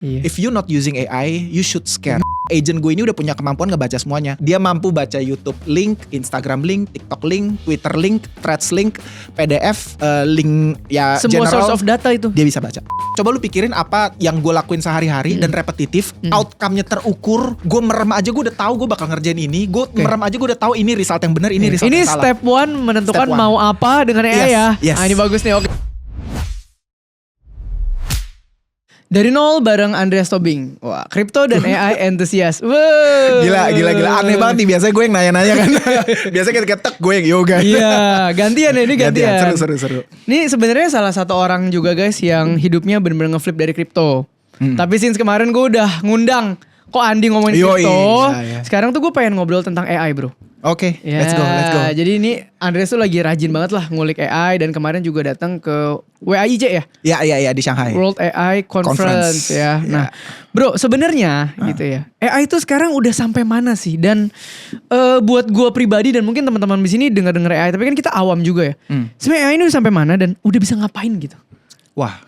Iya. If you not using AI, you should scare. Agent gue ini udah punya kemampuan ngebaca semuanya. Dia mampu baca YouTube link, Instagram link, TikTok link, Twitter link, Threads link, PDF link ya Semua general. source of data itu. Dia bisa baca. Coba lu pikirin apa yang gue lakuin sehari-hari dan repetitif, outcome-nya terukur. Gue merem aja gue udah tahu gue bakal ngerjain ini. Gue merem aja gue udah tahu ini result yang benar, ini result Ini yang salah. step 1 menentukan Step one. mau apa dengan AI ya. Yes. Nah, ini bagus nih. Oke. Dari nol bareng Andreas Tobing. Wah, crypto dan AI enthusiast. Wow. Gila. Aneh banget nih. Biasanya gue yang nanya-nanya kan. Biasanya kita ketek gue yang yoga. Iya, gantian ya, ini gantian. Seru. Ini sebenarnya salah satu orang juga guys yang hidupnya benar-benar ngeflip dari kripto. Tapi since kemarin gue udah ngundang kok Andi ngomongin kripto. Iya. Sekarang tuh gue pengen ngobrol tentang AI, bro. Oke, Ya, let's go. Jadi ini Andreas tuh lagi rajin banget lah ngulik AI dan kemarin juga datang ke WAIJ ya. Iya di Shanghai. World AI Conference ya. Ya. Nah, bro, sebenarnya gitu ya. AI itu sekarang udah sampai mana sih? Dan buat gua pribadi dan mungkin teman-teman di sini dengar-dengar AI, tapi kan kita awam juga ya. Sebenarnya AI ini udah sampai mana dan udah bisa ngapain gitu? Wah,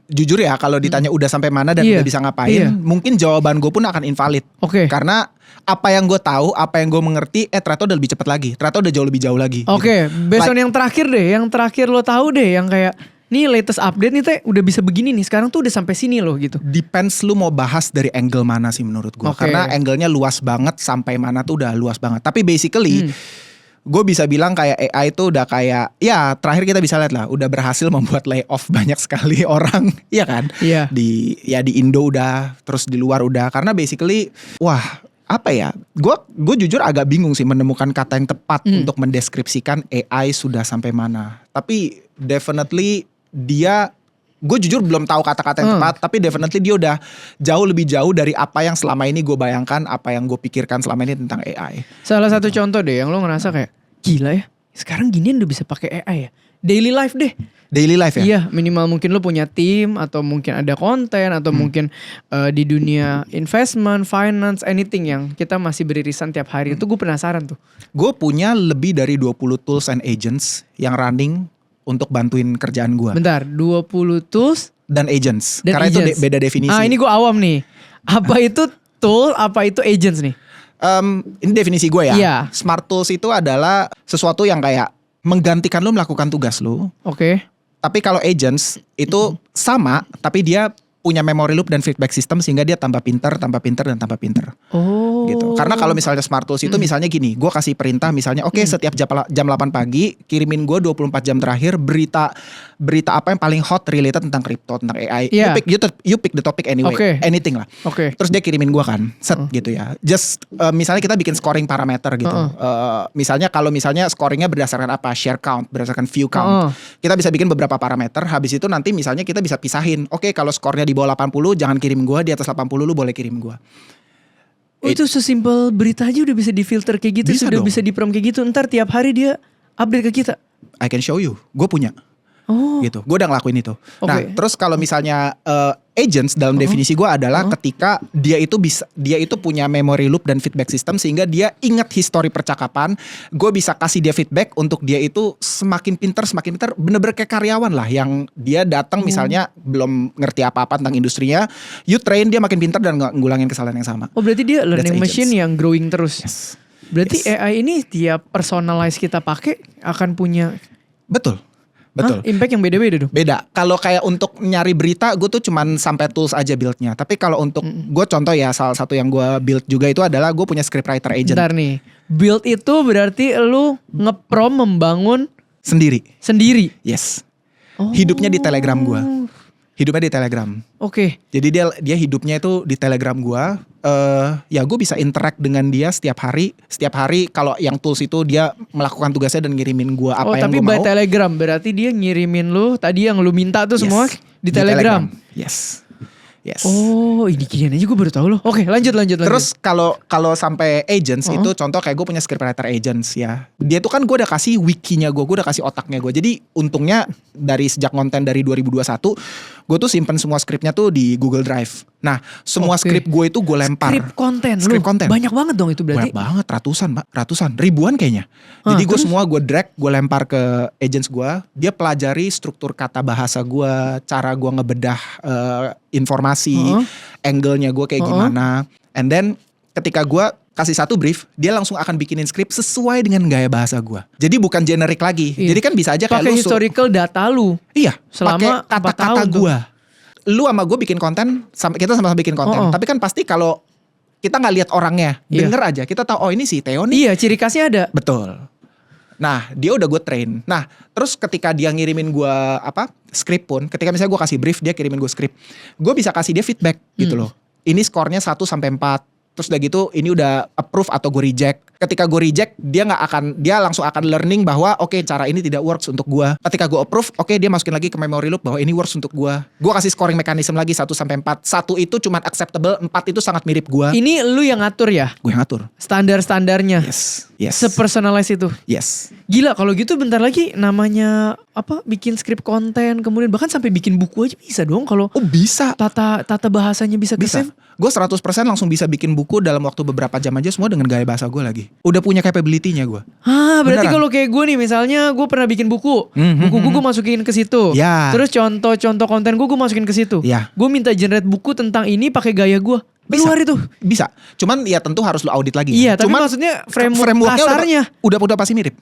jujur ya kalau ditanya udah sampai mana dan Iya. udah bisa ngapain, mungkin jawaban gue pun akan invalid. Oke. Karena apa yang gue tahu, apa yang gue mengerti, ternyata udah lebih cepat lagi. Ternyata udah jauh lebih jauh lagi. Oke, gitu. based on yang terakhir deh, yang terakhir lo tahu deh, yang kayak nih latest update nih teh udah bisa begini nih, sekarang tuh udah sampai sini loh gitu. Depends lu mau bahas dari angle mana sih menurut gue. Oke. Karena angle-nya luas banget, sampai mana tuh udah luas banget. Tapi basically gue bisa bilang kayak AI itu udah kayak, ya terakhir kita bisa lihat lah, udah berhasil membuat layoff banyak sekali orang, iya kan? Iya. Di Indo udah, terus di luar udah. Karena basically, wah apa ya? Gue jujur agak bingung sih menemukan kata yang tepat untuk mendeskripsikan AI sudah sampai mana. Tapi definitely gue jujur belum tahu kata-kata yang tepat, tapi definitely dia udah jauh lebih jauh dari apa yang selama ini gue bayangkan, apa yang gue pikirkan selama ini tentang AI. Salah satu contoh deh yang lo ngerasa kayak gila ya, sekarang ginian udah bisa pakai AI ya. Daily life deh. Daily life ya? Iya, minimal mungkin lo punya tim atau mungkin ada konten atau mungkin di dunia investment, finance, anything yang kita masih beririsan tiap hari. Itu gue penasaran tuh. Gue punya lebih dari 20 tools and agents yang running untuk bantuin kerjaan gue. Bentar, 20 tools Dan agents. dan Karena agents. itu beda definisi. Ah, ini gue awam nih. Apa itu tool, apa itu agents nih? Ini definisi gue ya. Iya. Smart tools itu adalah sesuatu yang kayak menggantikan lu melakukan tugas lu. Oke. Tapi kalau agents itu sama, tapi dia punya memory loop dan feedback system sehingga dia tambah pinter. Oh. Gitu. Karena kalau misalnya smart tools itu misalnya gini, gue kasih perintah misalnya, oke, setiap jam 8 pagi kirimin gue 24 jam terakhir berita apa yang paling hot related tentang crypto, tentang AI. Yeah. You pick the topic anyway, Oke. anything lah. Oke. Terus dia kirimin gue kan, set gitu ya. Just misalnya kita bikin scoring parameter gitu. Misalnya kalau misalnya scoringnya berdasarkan apa, share count, berdasarkan view count. Kita bisa bikin beberapa parameter. Habis itu nanti misalnya kita bisa pisahin. Oke, kalau skornya di bawah 80 jangan kirim gue, di atas 80 lu boleh kirim gue. Oh, itu sesimpel berita aja udah bisa difilter kayak gitu, Bisa sudah dong. bisa di-prompt kayak gitu. Ntar tiap hari dia update ke kita. I can show you, gue punya. Oh. Gitu, gue udah ngelakuin itu. Nah, Oke. terus kalau misalnya agents dalam definisi gue adalah ketika dia itu punya memory loop dan feedback system sehingga dia ingat histori percakapan. Gue bisa kasih dia feedback untuk dia itu semakin pinter, bener-bener kayak karyawan lah yang dia datang misalnya belum ngerti apa-apa tentang industrinya. You train dia makin pinter dan nggak ngulangin kesalahan yang sama. Oh, berarti dia learning That's machine agents. yang growing terus. Yes. Berarti Yes. AI ini tiap personalize kita pakai akan punya Betul. impact yang beda-beda dong. Beda. Kalau kayak untuk nyari berita, gue tuh cuman sampai tools aja buildnya. Tapi kalau untuk gue contoh ya, salah satu yang gue build juga itu adalah gue punya scriptwriter agent Bentar nih. Build itu berarti lu nge-prom membangun sendiri. sendiri. Yes. Oh. Hidupnya di Telegram gue. Hidupnya di Telegram. Oke. Jadi dia hidupnya itu di Telegram gue. Ya gue bisa interact dengan dia setiap hari. Setiap hari kalau yang tools itu dia melakukan tugasnya dan ngirimin gue apa yang tapi gue by mau. Telegram berarti dia ngirimin lu tadi yang lu minta tuh Yes. semua di Telegram. Yes. Oh, ini ginian aja gue baru tahu loh. Oke, lanjut. Terus kalau sampai agents itu contoh kayak gue punya scriptwriter agents ya. Dia tuh kan gue udah kasih wikinya gue udah kasih otaknya gue. Jadi untungnya dari sejak konten dari 2021 gue tuh simpen semua skripnya tuh di Google Drive. Nah, semua skrip gue itu gue lempar. Skrip konten. Banyak banget dong itu berarti. Banyak banget, ratusan, ribuan kayaknya. Jadi gue semua gue drag, gue lempar ke agents gue. Dia pelajari struktur kata bahasa gue, cara gue ngebedah informasi, angle-nya gue kayak gimana. And then ketika gue kasih satu brief, dia langsung akan bikinin skrip sesuai dengan gaya bahasa gue. Jadi bukan generik lagi. Jadi kan bisa aja kayak pakai historical data lu. Iya, selama pakai kata-kata gue. Lu sama gue bikin konten, kita sama-sama bikin konten. Tapi kan pasti kalau kita nggak lihat orangnya, denger aja, kita tahu oh ini si Theo nih. Iya, ciri khasnya ada. Betul. Nah, dia udah gue train. Nah, terus ketika dia ngirimin gue skrip pun, ketika misalnya gue kasih brief, dia kirimin gue skrip, gue bisa kasih dia feedback gitu loh. Ini skornya 1 sampai 4. Terus udah gitu ini udah approve atau gue reject. Ketika gue reject dia langsung akan learning bahwa oke, cara ini tidak works untuk gue. Ketika gue approve, oke, dia masukin lagi ke memory loop bahwa ini works untuk gue. Gue kasih scoring mechanism lagi 1 sampai 4. 1 itu cuma acceptable, 4 itu sangat mirip gue. Ini lu yang ngatur ya? Gue yang ngatur. Standar-standarnya. Yes. Sepersonalize itu. Yes. Gila kalau gitu bentar lagi namanya bikin skrip konten, kemudian bahkan sampai bikin buku aja bisa dong kalau bisa. Tata bahasanya bisa bisa. Gue 100% langsung bisa bikin buku dalam waktu beberapa jam aja, semua dengan gaya bahasa gue lagi. Udah punya capability-nya gue. Berarti kalau kayak gue nih, misalnya gue pernah bikin buku. Buku gue masukin ke situ. Ya. Terus contoh konten gue masukin ke situ. Ya. Gue minta generate buku tentang ini pakai gaya gue. Keluar itu. Bisa. Cuman ya tentu harus lo audit lagi. Iya, tapi maksudnya framework kasarnya udah pasti mirip.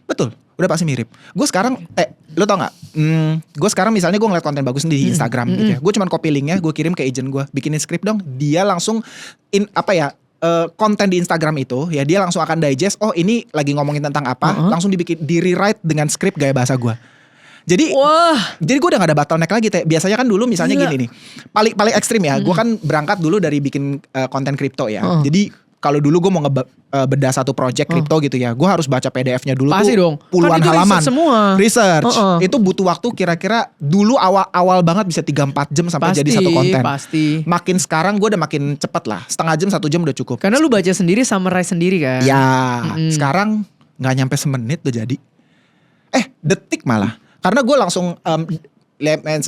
Betul, udah pasti mirip. Gue sekarang, lo tau gak? Gue sekarang misalnya gue ngeliat konten bagus di Instagram gitu ya. Gue cuman copy linknya, gue kirim ke agent gue, bikinin skrip dong. Dia langsung konten di Instagram itu ya, dia langsung akan digest. Oh ini lagi ngomongin tentang apa? Langsung di rewrite dengan skrip gaya bahasa gue. Jadi gue udah gak ada bottleneck lagi. Biasanya kan dulu misalnya gini nih, paling ekstrim ya. Gue kan berangkat dulu dari bikin konten kripto ya. Jadi kalau dulu gue mau bedah satu project kripto gitu ya, gue harus baca PDF-nya dulu. Pasti tuh dong. Puluhan kan halaman. Research. Itu butuh waktu kira-kira dulu awal banget bisa 3-4 jam sampai jadi satu konten. Pasti. Makin sekarang gue udah makin cepet lah. Setengah jam 1 jam udah cukup. Karena lu baca sendiri, summarize sendiri kan. Ya, sekarang gak nyampe semenit udah jadi. Detik malah. Karena gue langsung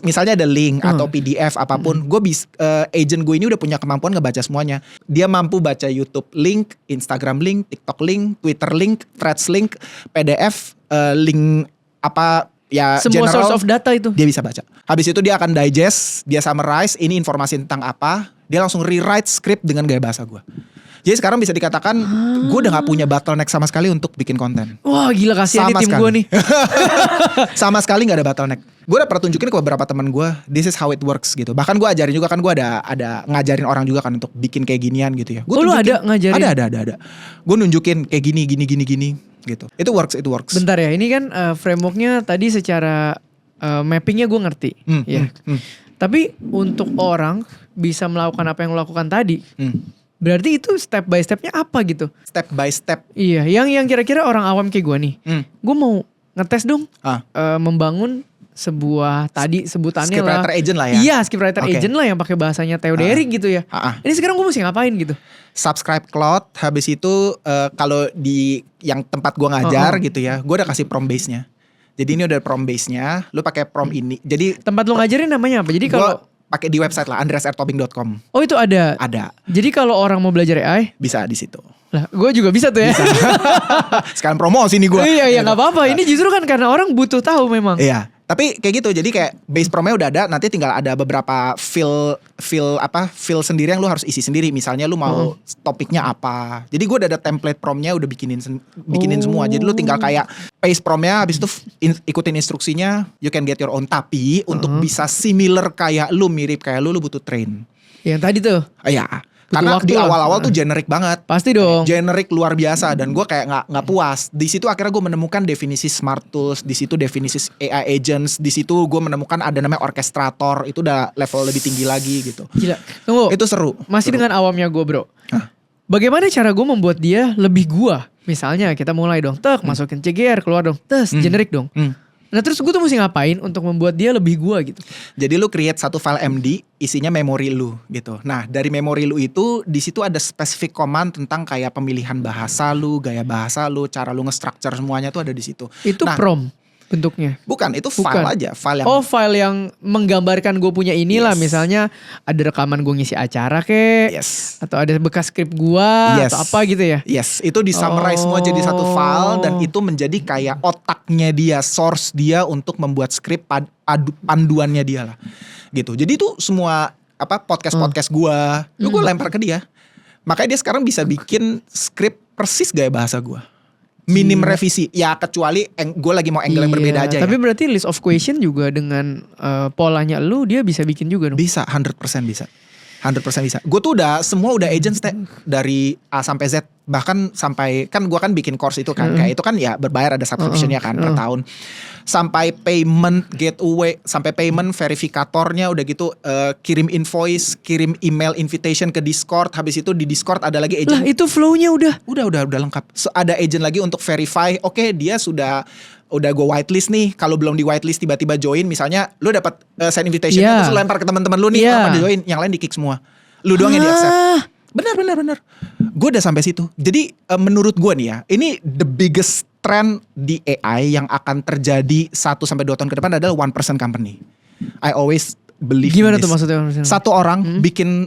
misalnya ada link atau PDF apapun, agent gue ini udah punya kemampuan ngebaca semuanya. Dia mampu baca YouTube link, Instagram link, TikTok link, Twitter link, Threads link, PDF link semua general, source of data itu dia bisa baca. Habis itu dia akan digest, dia summarize ini informasi tentang apa, dia langsung rewrite script dengan gaya bahasa gue. Jadi sekarang bisa dikatakan gue udah gak punya bottleneck sama sekali untuk bikin konten. Wah gila, kasihan nih tim gue nih. Sama sekali gak ada bottleneck. Gue udah pernah tunjukin ke beberapa teman gue, this is how it works gitu. Bahkan gue ajarin juga kan, gue ada ngajarin orang juga kan untuk bikin kayak ginian gitu ya. Lu ada ngajarin? Ada. Gue nunjukin kayak gini gitu. Itu works. Bentar ya, ini kan frameworknya tadi secara mappingnya gue ngerti. Tapi untuk orang bisa melakukan apa yang lo lakukan tadi, berarti itu step by stepnya apa gitu? Step by step. Iya, yang kira-kira orang awam kayak gue nih. Gue mau ngetes dong, membangun sebuah tadi sebutannya scriptwriter agent lah ya. Iya, scriptwriter agent lah yang pakai bahasanya Theo Derek gitu ya. Ini sekarang gue mesti ngapain gitu? Subscribe Claude, habis itu kalau di yang tempat gue ngajar gitu ya, gue udah kasih prompt base-nya. Jadi ini udah prompt base-nya, lu pakai prompt ini. Jadi tempat lu ngajarin namanya apa? Jadi kalau pakai di website lah, andreasertobing.com. Oh itu ada? Ada. Jadi kalau orang mau belajar AI? Bisa di situ. Lah gue juga bisa tuh ya. Bisa. Sekarang promosi nih gue. Iya gak apa-apa. Ini justru kan karena orang butuh tahu memang. Iya. Tapi kayak gitu, jadi kayak base prompt-nya udah ada, nanti tinggal ada beberapa fill sendiri yang lu harus isi sendiri. Misalnya lu mau topiknya apa. Jadi gue udah ada template prompt-nya udah bikinin semua. Jadi lu tinggal kayak paste prompt-nya, habis itu ikutin instruksinya, you can get your own. Tapi untuk bisa similar kayak lu, mirip kayak lu butuh train. Yang tadi tuh? Iya. Karena di awal-awal tuh generik banget. Pasti dong. Generik luar biasa, dan gue kayak nggak puas. Di situ akhirnya gue menemukan definisi smart tools, di situ definisi AI agents, di situ gue menemukan ada namanya orkestrator, itu udah level lebih tinggi lagi gitu. Gila. Tunggu. Itu seru. Masih seru. Dengan awamnya gue bro. Bagaimana cara gue membuat dia lebih gue? Misalnya kita mulai dong, masukin CGR, keluar dong, generik dong. Nah terus gue tuh mesti ngapain untuk membuat dia lebih gua gitu? Jadi lu create satu file MD, isinya memori lu gitu. Nah dari memori lu itu, di situ ada spesifik command tentang kayak pemilihan bahasa lu, gaya bahasa lu, cara lu nge-structure semuanya tuh ada di situ. Itu prompt? bentuknya. Bukan, itu file Bukan. aja, file yang Oh, file yang menggambarkan gue punya inilah. Yes. Misalnya ada rekaman gue ngisi acara kek. yes. Atau ada bekas skrip gue. Yes. Atau apa gitu ya. Yes, itu di summarize semua jadi satu file dan itu menjadi kayak otaknya dia, source dia untuk membuat skrip panduannya dia lah. Gitu. Jadi itu semua podcast gua, itu gue lempar ke dia. Makanya dia sekarang bisa bikin skrip persis gaya bahasa gua. Minim revisi. Ya kecuali gue lagi mau angle yang berbeda aja Tapi ya. berarti list of question juga dengan polanya lu dia bisa bikin juga dong. Bisa, 100% bisa. 100% bisa. Gue tuh semua udah agents dari A sampai Z. Bahkan sampai, kan gue kan bikin course itu kan. Kayak itu kan ya berbayar, ada subscription-nya kan per tahun. Sampai payment gateway, sampai payment verifikatornya udah gitu. Kirim invoice, kirim email invitation ke Discord. Habis itu di Discord ada lagi agent. Lah itu flow-nya udah. Udah lengkap. So, ada agent lagi untuk verify. Oke, dia udah gue whitelist nih. Kalau belum di whitelist tiba-tiba join, misalnya lu dapat send invitation terus lu lempar ke teman-teman lu nih, apa di join, yang lain di kick semua. Lu doang yang di accept. Benar. Gue udah sampai situ. Jadi menurut gue nih ya, ini the biggest trend di AI yang akan terjadi 1 sampai 2 tahun ke depan adalah 1% company. I always believe Gimana in this. tuh maksudnya? Satu orang bikin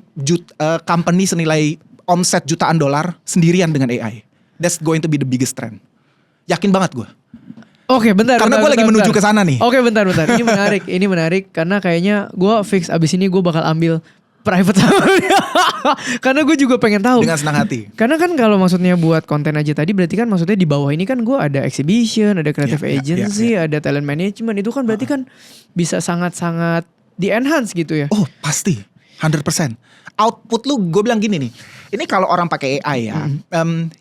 company senilai omset jutaan dolar sendirian dengan AI. That's going to be the biggest trend. Yakin banget gue. Oke, bentar. Karena gue lagi menuju ke sana nih. Oke, bentar. Ini menarik karena kayaknya gue fix abis ini gue bakal ambil private sama dia. Karena gue juga pengen tahu. Dengan senang hati. Karena kan kalau maksudnya buat konten aja tadi berarti kan maksudnya di bawah ini kan gue ada exhibition, ada creative agency, ada talent management. Itu kan berarti kan bisa sangat-sangat di-enhance gitu ya. Oh pasti 100%. Output lu, gue bilang gini nih. Ini kalau orang pakai AI ya,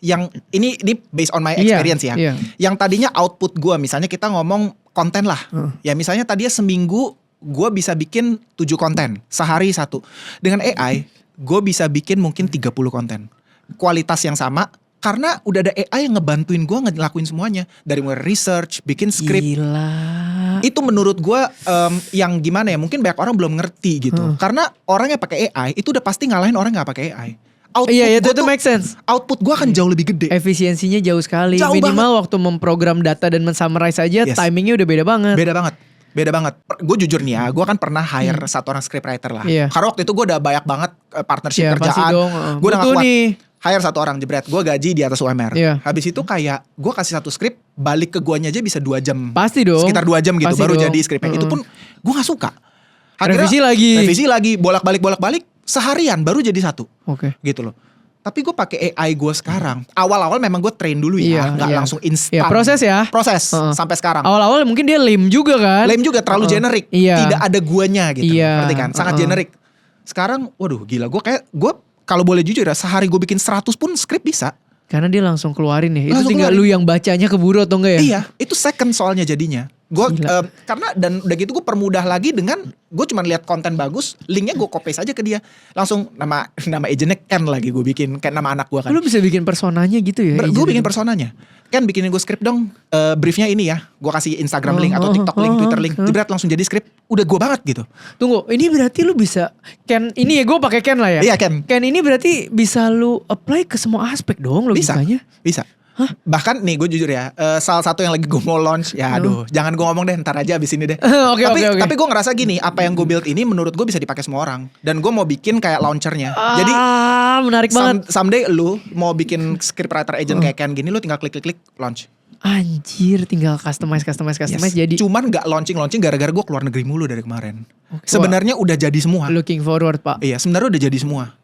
yang ini based on my experience ya. Yang tadinya output gue, misalnya kita ngomong konten lah. Ya misalnya tadinya seminggu gue bisa bikin 7 konten, sehari 1. Dengan AI, gue bisa bikin mungkin 30 konten. Kualitas yang sama, karena udah ada AI yang ngebantuin gue ngelakuin semuanya. Dari mulai research, bikin skrip. Gila. Itu menurut gue yang gimana ya, mungkin banyak orang belum ngerti gitu. Karena orang yang pakai AI, itu udah pasti ngalahin orang yang gak pakai AI. Output Iya, itu tuh, make sense. Output gue akan jauh lebih gede. Efisiensinya jauh sekali. Jauh Minimal waktu memprogram data dan mensummarize aja, timingnya udah beda banget. Beda banget. Gue jujur nih ya, gue kan pernah hire satu orang scriptwriter lah. Karena waktu itu gue udah banyak banget partnership kerjaan. Gue udah gak kuat. Hire satu orang jebret, gue gaji di atas UMR. Habis itu kayak gue kasih satu skrip, balik ke guanya aja bisa 2 jam. Pasti dong. Sekitar 2 jam gitu, Pasti baru dong. jadi skripnya. Itu pun gue gak suka. Akhirnya, revisi lagi, bolak-balik, seharian baru jadi 1. Gitu loh. Tapi gue pakai AI gue sekarang. Awal-awal memang gue train dulu ya, nggak langsung instan. Proses sampai sekarang. Awal-awal mungkin dia lame juga kan? Lame juga, terlalu generik. Tidak ada guanya gitu. Ngerti kan? Sangat generik. Sekarang, waduh gila. Gue kalau boleh jujur ya, sehari gue bikin 100 pun skrip bisa. Karena dia langsung keluarin ya. Itu tinggal lu yang bacanya keburu atau enggak ya? Iya, itu second soalnya jadinya. Gue karena dan udah gitu gue permudah lagi dengan gue cuma lihat konten bagus, linknya gue copy aja ke dia, langsung nama agentnya Ken lagi gue bikin, kayak nama anak gue kan. Lu bisa bikin personanya gitu ya? Gue bikin personanya. Ken bikinin gue skrip dong, briefnya ini ya, gue kasih Instagram link atau TikTok link, Twitter link, jebret langsung jadi skrip, udah gue banget gitu. Tunggu, ini berarti lu bisa Ken ini ya, gue pakai Ken lah ya. Iya Ken. Ken ini berarti bisa lu apply ke semua aspek dong logikanya. Bisa. Bahkan nih gue jujur ya, salah satu yang lagi gue mau launch, ya aduh jangan gue ngomong deh, ntar aja abis ini deh. Tapi gue ngerasa gini, apa yang gue build ini menurut gue bisa dipakai semua orang. Dan gue mau bikin kayak launchernya. Jadi menarik banget. Someday lu mau bikin scriptwriter agent kayak Ken gini, lu tinggal klik launch. Anjir, tinggal customize jadi. Cuman gak launching gara-gara gue keluar negeri mulu dari kemarin. Sebenarnya udah jadi semua. Looking forward pak. Iya, sebenarnya udah jadi semua.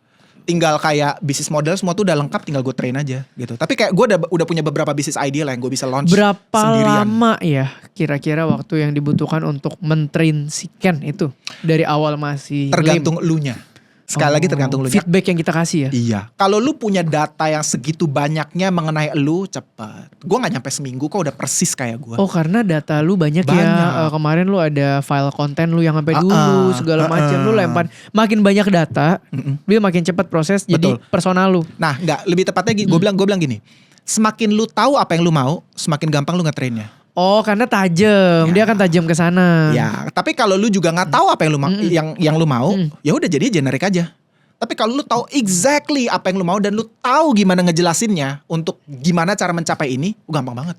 Tinggal kayak bisnis model semua tuh udah lengkap, tinggal gue train aja gitu. Tapi kayak gue udah punya beberapa bisnis idea lah yang gue bisa launch berapa sendirian. Lama ya kira-kira waktu yang dibutuhkan untuk mentrain si Ken itu dari awal masih tergantung elunya. Sekali lagi tergantung elunya. Feedback yang kita kasih ya. Iya. Kalau lu punya data yang segitu banyaknya mengenai elu, cepet. Gue gak nyampe seminggu kok udah persis kayak gue. Oh karena data lu banyak. Ya. Kemarin lu ada file konten lu yang sampai dulu segala macam lu lempar. Makin banyak data, dia makin cepat proses. Betul. Jadi personal lu. Nah, enggak, lebih tepatnya gue bilang gini. Semakin lu tahu apa yang lu mau, semakin gampang lu nge-trainnya. Oh, karena tajam. Ya. Dia akan tajam ke sana. Ya, tapi kalau lu juga nggak tahu apa yang lu mau, yang lu mau, ya udah jadi generik aja. Tapi kalau lu tahu exactly apa yang lu mau dan lu tahu gimana ngejelasinnya untuk gimana cara mencapai ini, gampang banget.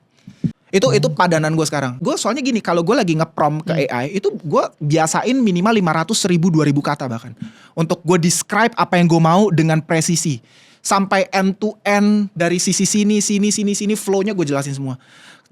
Itu padanan gue sekarang. Gue soalnya gini, kalau gue lagi nge-prompt ke AI, itu gue biasain minimal 500, 1000, 2000 kata bahkan. Untuk gue describe apa yang gue mau dengan presisi. Sampai end to end dari sisi sini, flow-nya gue jelasin semua.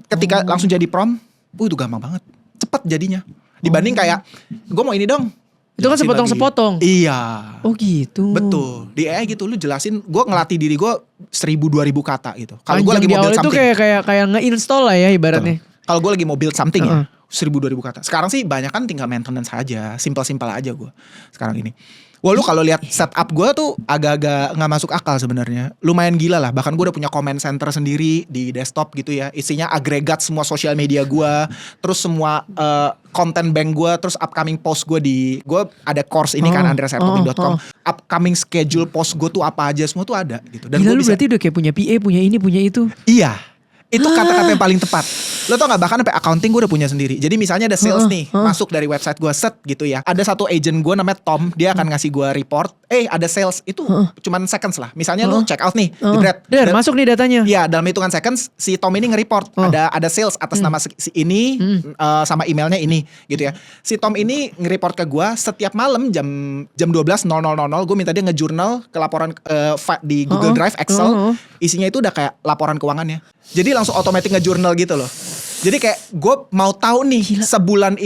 Ketika langsung jadi prompt, itu gampang banget. Cepet jadinya. Dibanding kayak, gue mau ini dong. Itu kan sepotong-sepotong. Iya. Oh gitu. Betul. Di AI gitu lu jelasin, gue ngelatih diri gue 1000-2000 kata gitu. Kalau gue lagi di mau awal build itu something. kayak nge-install lah ya ibaratnya. Kalau gue lagi mau build something ya, 1000-2000 kata. Sekarang sih banyak kan tinggal maintenance aja, simpel-simpel aja gue sekarang ini. Wah lu kalau lihat setup gue tuh agak-agak nggak masuk akal sebenarnya. Lumayan gila lah. Bahkan gue udah punya comment center sendiri di desktop gitu ya. Isinya agregat semua sosial media gue, terus semua content bank gue, terus upcoming post gue gue ada course ini kan andreasertopping.com. Upcoming schedule post gue tuh apa aja semua tuh ada gitu. Dan gila, gue lu berarti udah kayak punya PA, punya ini, punya itu. Iya. Itu kata-kata yang paling tepat. Lo tau gak, bahkan sampai accounting gue udah punya sendiri. Jadi misalnya ada sales nih masuk dari website gue, set gitu ya. Ada satu agent gue namanya Tom, dia akan ngasih gue report, ada sales. Itu cuman seconds lah. Misalnya lo check out nih, jebret. Masuk nih datanya. Iya, dalam hitungan seconds si Tom ini nge-report ada sales atas nama si ini sama emailnya ini gitu ya. Si Tom ini nge-report ke gue setiap malam jam 12.00 gue minta dia nge-journal ke laporan di Google Drive Excel. Isinya itu udah kayak laporan keuangannya. Jadi langsung otomatis nge-journal gitu loh. Jadi kayak gue mau tahu nih sebulan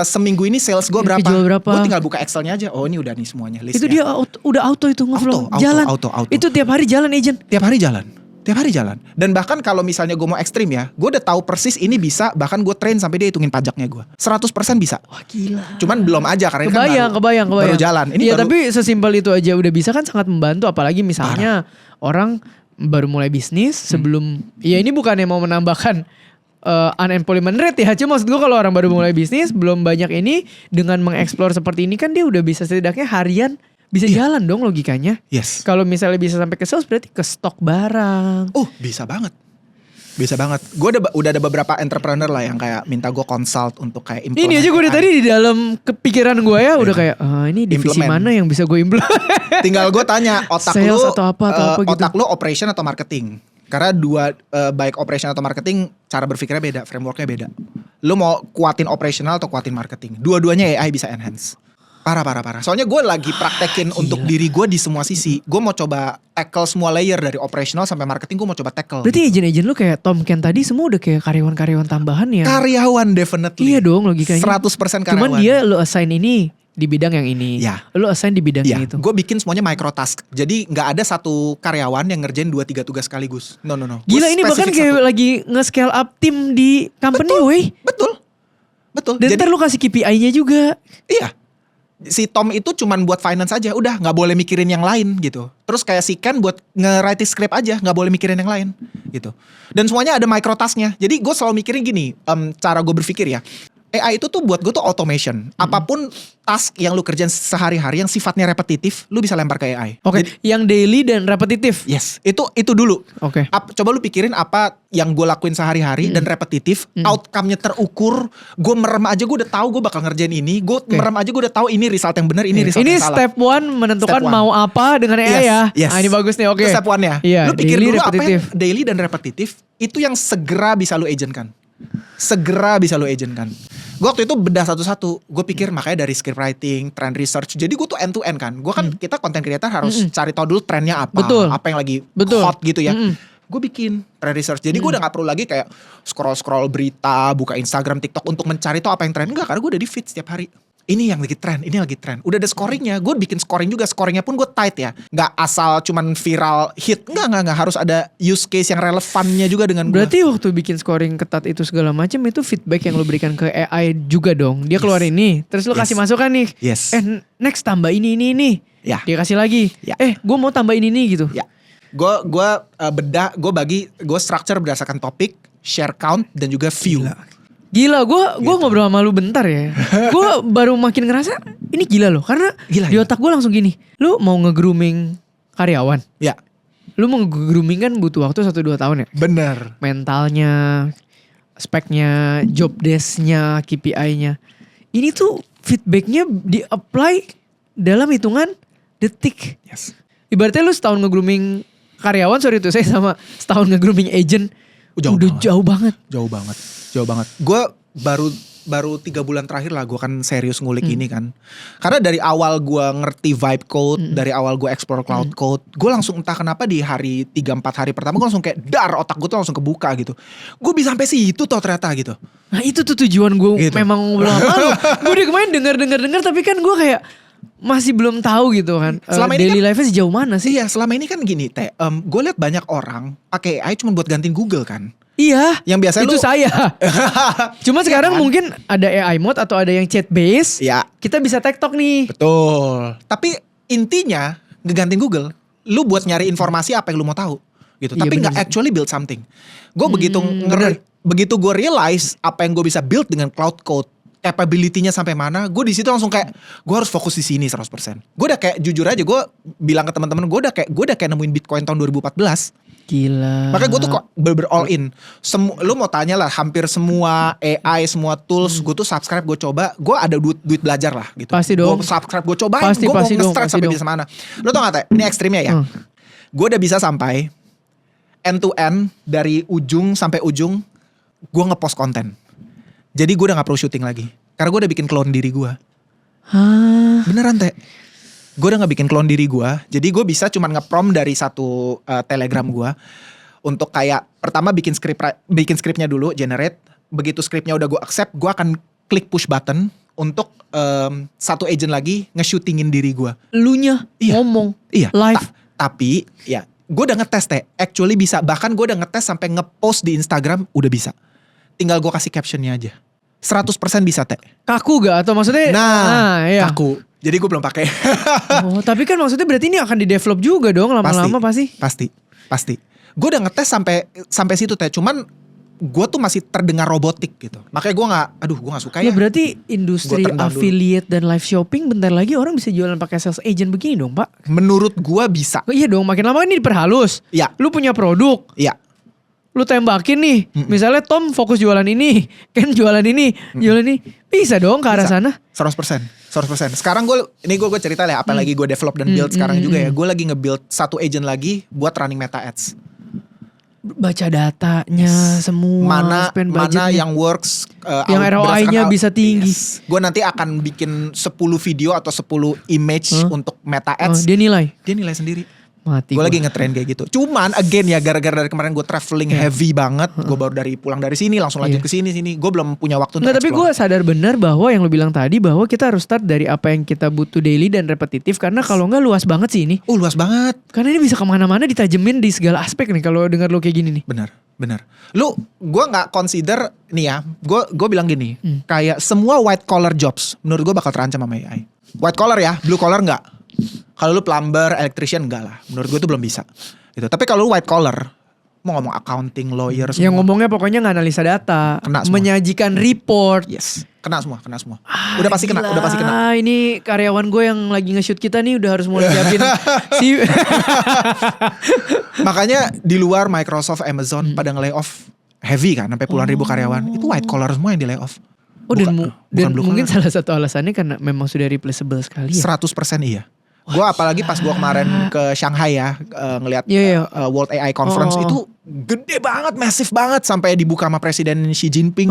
seminggu ini sales gue berapa. Gue tinggal buka Excelnya aja. Oh ini udah nih semuanya listnya. Itu dia udah auto itu ngeflow. Jalan. Auto. Itu tiap hari jalan agent. Tiap hari jalan. Dan bahkan kalau misalnya gue mau ekstrim ya, gue udah tahu persis ini bisa. Bahkan gue train sampai dia hitungin pajaknya gue. 100% bisa. Wah gila. Cuman belum aja karena kebayang. Baru jalan. Iya tapi sesimpel itu aja udah bisa kan sangat membantu. Apalagi misalnya orang baru mulai bisnis sebelum ya ini bukannya mau menambahkan unemployment rate ya, cuma maksud gue kalau orang baru mulai bisnis belum banyak ini, dengan mengeksplor seperti ini kan dia udah bisa setidaknya harian bisa jalan dong logikanya. Yes. Kalau misalnya bisa sampai ke sales berarti ke stok barang. Oh bisa banget. Gue udah ada beberapa entrepreneur lah yang kayak minta gue consult untuk kayak implement. Ini aja gue dari tadi di dalam kepikiran gue ya udah kayak ini divisi mana yang bisa gue implement. Tinggal gue tanya otak sales lu atau apa gitu. Otak lu operation atau marketing. Karena baik operation atau marketing cara berpikirnya beda, frameworknya beda. Lu mau kuatin operational atau kuatin marketing. Dua-duanya AI bisa enhance. Parah. Soalnya gue lagi praktekin untuk diri gue di semua sisi. Gue mau coba tackle semua layer dari operational sampai marketing, gue mau coba tackle. Berarti agent-agent lu kayak Tom Ken tadi semua udah kayak karyawan-karyawan tambahan ya? Karyawan definitely. Iya dong logikanya. 100% karyawan. Cuman dia lu assign ini di bidang yang ini. Ya. Lu assign di bidang yang itu. Gue bikin semuanya microtask. Jadi gak ada satu karyawan yang ngerjain 2-3 tugas sekaligus. No. Gila ini bahkan kayak lagi nge-scale up tim di company weh. Betul. Dan ntar lu kasih KPI-nya juga. Iya. Si Tom itu cuman buat finance aja, udah nggak boleh mikirin yang lain gitu. Terus kayak si Ken buat nge-write script aja, nggak boleh mikirin yang lain gitu. Dan semuanya ada microtasknya. Jadi gue selalu mikirin gini, cara gue berpikir ya. AI itu tuh buat gue tuh automation. Apapun task yang lu kerjain sehari-hari yang sifatnya repetitif, lu bisa lempar ke AI. Oke. Yang daily dan repetitif. Yes, itu dulu. Oke. Coba lu pikirin apa yang gue lakuin sehari-hari dan repetitif, outcome-nya terukur. Gue merem aja gue udah tahu gue bakal ngerjain ini. Gue merem aja gue udah tahu ini result yang benar, ini result yang salah. Ini step 1 menentukan mau apa dengan AI ya. Yes. Ini bagus nih, oke. Itu step 1-nya. Iya, Lu pikir daily, dulu repetitif. apa yang daily dan repetitif itu yang segera bisa lu agentkan. Gue waktu itu bedah satu-satu. Gue pikir makanya dari script writing, trend research. Jadi gue tuh end to end kan. Gue kan kita content creator harus cari tahu dulu trennya apa. Betul. Apa yang lagi hot gitu ya. Gue bikin trend research. Jadi gue udah gak perlu lagi kayak scroll berita, buka Instagram, TikTok untuk mencari tahu apa yang tren. Enggak, karena gue udah di feed setiap hari. Ini yang lagi tren, ini lagi tren. Udah ada scoringnya, gue bikin scoring juga. Scoringnya pun gue tight ya. Gak asal cuman viral hit. Enggak. Harus ada use case yang relevannya juga dengan gue. Berarti waktu bikin scoring ketat itu segala macam itu feedback yang lo berikan ke AI juga dong. Dia keluar ini, terus lo kasih masukan nih. Yes. Next tambah ini. Ya. Dia kasih lagi. Ya. Gue mau tambah ini gitu. Ya. Gue bedah, gue structure berdasarkan topik, share count, dan juga view. Gila, gue ngobrol sama lu bentar ya. Gue baru makin ngerasa ini gila loh. Karena di otak gue langsung gini. Lu mau nge-grooming karyawan. Ya. Lu mau nge-grooming kan butuh waktu 1-2 tahun ya. Bener. Mentalnya, speknya, job desk-nya, KPI-nya. Ini tuh feedbacknya di-apply dalam hitungan detik. Yes. Ibaratnya lu setahun nge-grooming karyawan, sorry tuh saya sama setahun nge-grooming agent. Jauh banget. Jauh banget. Gue baru 3 bulan terakhir lah gue kan serius ngulik ini kan. Karena dari awal gue ngerti vibe code, dari awal gue explore cloud code, gue langsung entah kenapa di hari 3-4 hari pertama gue langsung kayak otak gue tuh langsung kebuka gitu. Gue bisa sampai situ toh ternyata gitu. Nah itu tuh tujuan gue Gitu. memang belum malu. Gue udah kemarin denger tapi kan gue kayak masih belum tahu gitu kan. Selama ini daily kan- life-nya sejauh mana sih? Iya selama ini kan gini Teh, gue lihat banyak orang pakai AI cuma buat gantiin Google kan. Iya. Yang biasa itu lu- saya. Cuma sekarang kan? mungkin ada AI mode atau ada yang chat base. Ya Kita bisa TikTok nih. betul. Tapi intinya ngegantiin Google, lu buat nyari informasi apa yang lu mau tahu gitu. Iya, Tapi bener nggak sih. actually build something. Gue bener. begitu gue realize apa yang gue bisa build dengan cloud code, capability-nya sampai mana, gue di situ langsung kayak gue harus fokus di sini 100%. Gue udah kayak jujur aja gue bilang ke teman-teman gue udah kayak nemuin Bitcoin tahun 2014. Gila. Makanya gue tuh kok bener all in. Lu mau tanya lah, hampir semua AI, semua tools gue tuh subscribe, gue coba. Gue ada duit belajar lah gitu. Pasti dong. Gue subscribe, gue cobain. Pasti, Gue mau pasti dong, nge-stretch pasti sampai dong. bisa mana. Lu tau gak Teh? Ini ekstrimnya ya. Gue udah bisa sampai end to end dari ujung sampai ujung. Gue ngepost konten. Jadi gue udah gak perlu syuting lagi. Karena gue udah bikin clone diri gue. Hah? Beneran Teh. Gue udah ngebikin clone diri gue. Jadi gue bisa cuman nge-prom dari satu Telegram gue. Untuk kayak pertama bikin skripnya dulu, generate. Begitu skripnya udah gue accept, gue akan klik push button untuk satu agent lagi nge-shootingin diri gue. Elunya Iya. ngomong Iya. live. Tapi ya gue udah ngetes Teh. Actually bisa. Bahkan gue udah ngetes sampai nge-post di Instagram udah bisa. Tinggal gue kasih captionnya aja. 100% bisa Teh. Kaku gak? Atau maksudnya iya. Kaku. Jadi gue belum pakai. Oh, tapi kan maksudnya berarti ini akan di-develop juga dong lama-lama pasti. Pasti. Gue udah ngetes sampai situ Teh. Cuman gue tuh masih terdengar robotik gitu. Makanya gue gak suka Ya ya. berarti industri Gua turn down dulu. affiliate dan live shopping bentar lagi orang bisa jualan pakai sales agent begini dong, Pak. Menurut gue bisa. Oh, iya dong, makin lama ini diperhalus. Iya. Lu punya produk, Iya. lu tembakin nih. Misalnya Tom fokus jualan ini, Ken jualan ini, jualan ini. Bisa dong ke arah Bisa. sana. 100%. Sekarang gue cerita lah apa lagi gue develop dan build sekarang juga ya. Gue lagi nge-build satu agent lagi buat running meta ads. Baca datanya semua, spend Mana budgetnya. yang works, Yang ROI-nya bisa tinggi. Gue nanti akan bikin 10 video atau 10 image untuk meta Oh, ads. dia nilai. Dia nilai sendiri. Mati Gue gua. lagi ngetrend kayak gitu. Cuman again ya gara-gara dari kemarin gue traveling heavy banget. Gue baru pulang dari sini langsung lanjut Iya. ke sini. Gue belum punya waktu untuk Nggak, tapi gue explore. sadar benar bahwa yang lu bilang tadi bahwa kita harus start dari apa yang kita butuh daily dan repetitif. Karena kalau nggak luas banget sih ini. Luas banget. Karena ini bisa kemana-mana ditajemin di segala aspek nih kalau dengar lu kayak gini nih. Bener. Gue nggak consider nih ya. Gue bilang gini. Kayak semua white collar jobs menurut gue bakal terancam sama AI. White collar ya, blue collar nggak. Kalau lu plumber, electrician enggak lah. Menurut gue itu belum bisa. Gitu. Tapi kalau lu white collar, mau ngomong accounting, lawyer semua. Yang ngomongnya pokoknya nganalisa data, Kena semua. menyajikan report. Yes, kena semua. Udah pasti kena. Ini karyawan gue yang lagi nge-shoot kita nih udah harus mulai siapin si Makanya di luar Microsoft, Amazon pada nge-layoff heavy kan, sampai puluhan ribu karyawan. Itu white collar semua yang di-layoff. Oh, dan bukan blue mungkin collar. salah satu alasannya karena memang sudah replaceable sekali ya. 100% iya. Gue apalagi pas gue kemarin ke Shanghai ya, ngelihat Iya. World AI Conference itu gede banget, massive banget sampai dibuka sama Presiden Xi Jinping.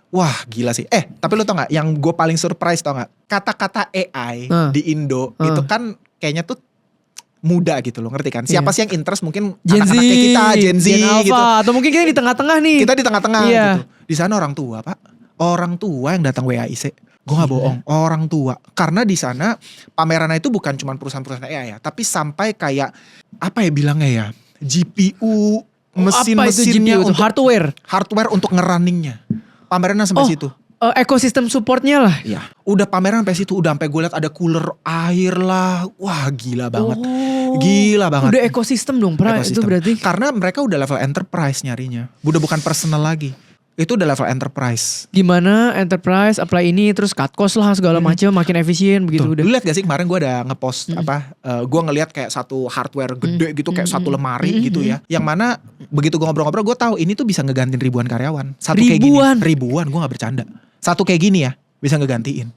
Wah gila sih. Tapi lu tau gak yang gue paling surprise tau gak? Kata-kata AI di Indo itu kan kayaknya tuh muda gitu loh, ngerti kan? Siapa sih yang interest mungkin Gen Z, anak-anak kayak kita, Gen Z Alpha, gitu. atau mungkin kita di tengah-tengah nih. Kita di tengah-tengah Iya. gitu. Di sana orang tua Pak. Orang tua yang datang WAIC. Gue gak bohong, orang tua. Karena di sana pamerannya itu bukan cuma perusahaan-perusahaan AI ya, tapi sampai kayak apa ya bilangnya ya, GPU, mesin-mesinnya GPU, untuk hardware untuk ngerunningnya. Pamerannya sampai situ. Ekosistem supportnya lah. Iya. Udah pameran sampai situ, udah sampai gue liat ada cooler air lah. Wah gila banget. Gila banget. Udah ekosistem dong, Pra. Itu Ekosistem. berarti. Karena mereka udah level enterprise nyarinya. Udah bukan personal lagi. Itu udah level enterprise. Gimana enterprise apply ini terus cut cost lah segala macam makin efisien begitu Tuh, udah. lu lihat gak sih kemarin gue ada ngepost gue ngeliat kayak satu hardware gede gitu kayak satu lemari gitu ya. Yang mana begitu gue ngobrol-ngobrol gue tahu ini tuh bisa ngegantiin ribuan karyawan. Satu kayak gini. Ribuan, gue gak bercanda. Satu kayak gini ya bisa ngegantiin.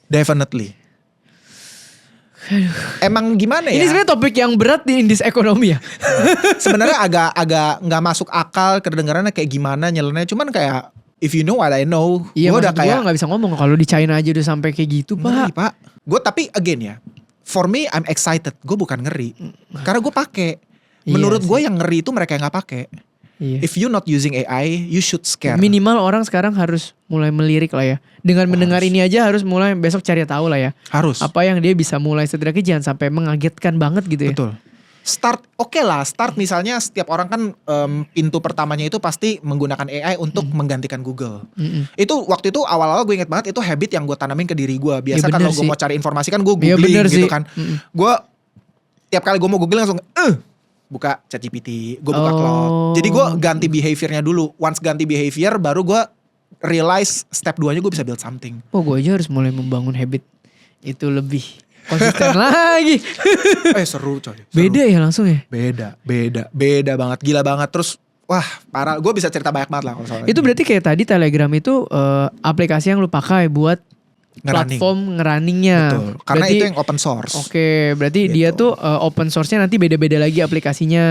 Definitely. emang gimana ya? Ini sebenarnya topik yang berat di indis ekonomi ya. Sebenarnya agak nggak masuk akal, kedengarannya kayak gimana nyeleneh. Cuman kayak if you know what I know, Iya, gue udah gue kayak nggak bisa ngomong kalau di China aja udah sampai kayak gitu, ngeri, Pak. Pak. Gue tapi again ya, for me I'm excited. Gue bukan ngeri, karena gue pakai. Menurut Iya gue sih. yang ngeri itu mereka yang nggak pakai. Iya. If you not using AI, you should scare. Minimal orang sekarang harus mulai melirik lah ya. Dengan mendengar ini aja harus mulai besok cari tahu lah ya. Harus. Apa yang dia bisa mulai setidaknya jangan sampai mengagetkan banget gitu ya. Betul. Start oke lah. Start misalnya setiap orang kan pintu pertamanya itu pasti menggunakan AI untuk menggantikan Google. Itu waktu itu awal-awal gue inget banget itu habit yang gue tanamin ke diri gue. Biasa Iya, kalau bener gue sih. mau cari informasi kan gue Iya, googling bener gitu sih. kan. Gue tiap kali gue mau googling langsung buka ChatGPT, gue buka Claude. Jadi gue ganti behaviornya dulu. Once ganti behavior baru gue realize step 2-nya gue bisa build something. Oh, gue aja harus mulai membangun habit itu lebih konsisten lagi. Seru coy. Seru. Beda ya langsung ya. Beda banget, gila banget. Terus wah parah, gue bisa cerita banyak banget lah kalau soal Itu ini. berarti kayak tadi Telegram itu aplikasi yang lu pakai buat Ngerunning. platform ngerunningnya. Betul. Karena Berarti- itu yang open source. Oke, berarti Gitu. dia tuh open source-nya nanti beda-beda lagi aplikasinya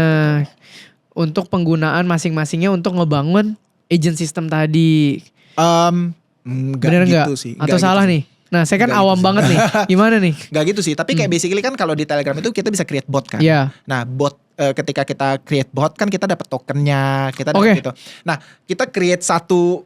untuk penggunaan masing-masingnya untuk ngebangun agent system tadi. Enggak Bener gitu nggak? sih. Atau Nggak salah gitu sih. nih? Nah, saya kan Nggak awam gitu sih. banget nih. Gimana nih? Gak gitu sih, tapi kayak basically kan kalau di Telegram itu kita bisa create bot kan. Iya. Nah, bot ketika kita create bot kan kita dapat tokennya, kita dapat Oke. gitu. Nah, kita create satu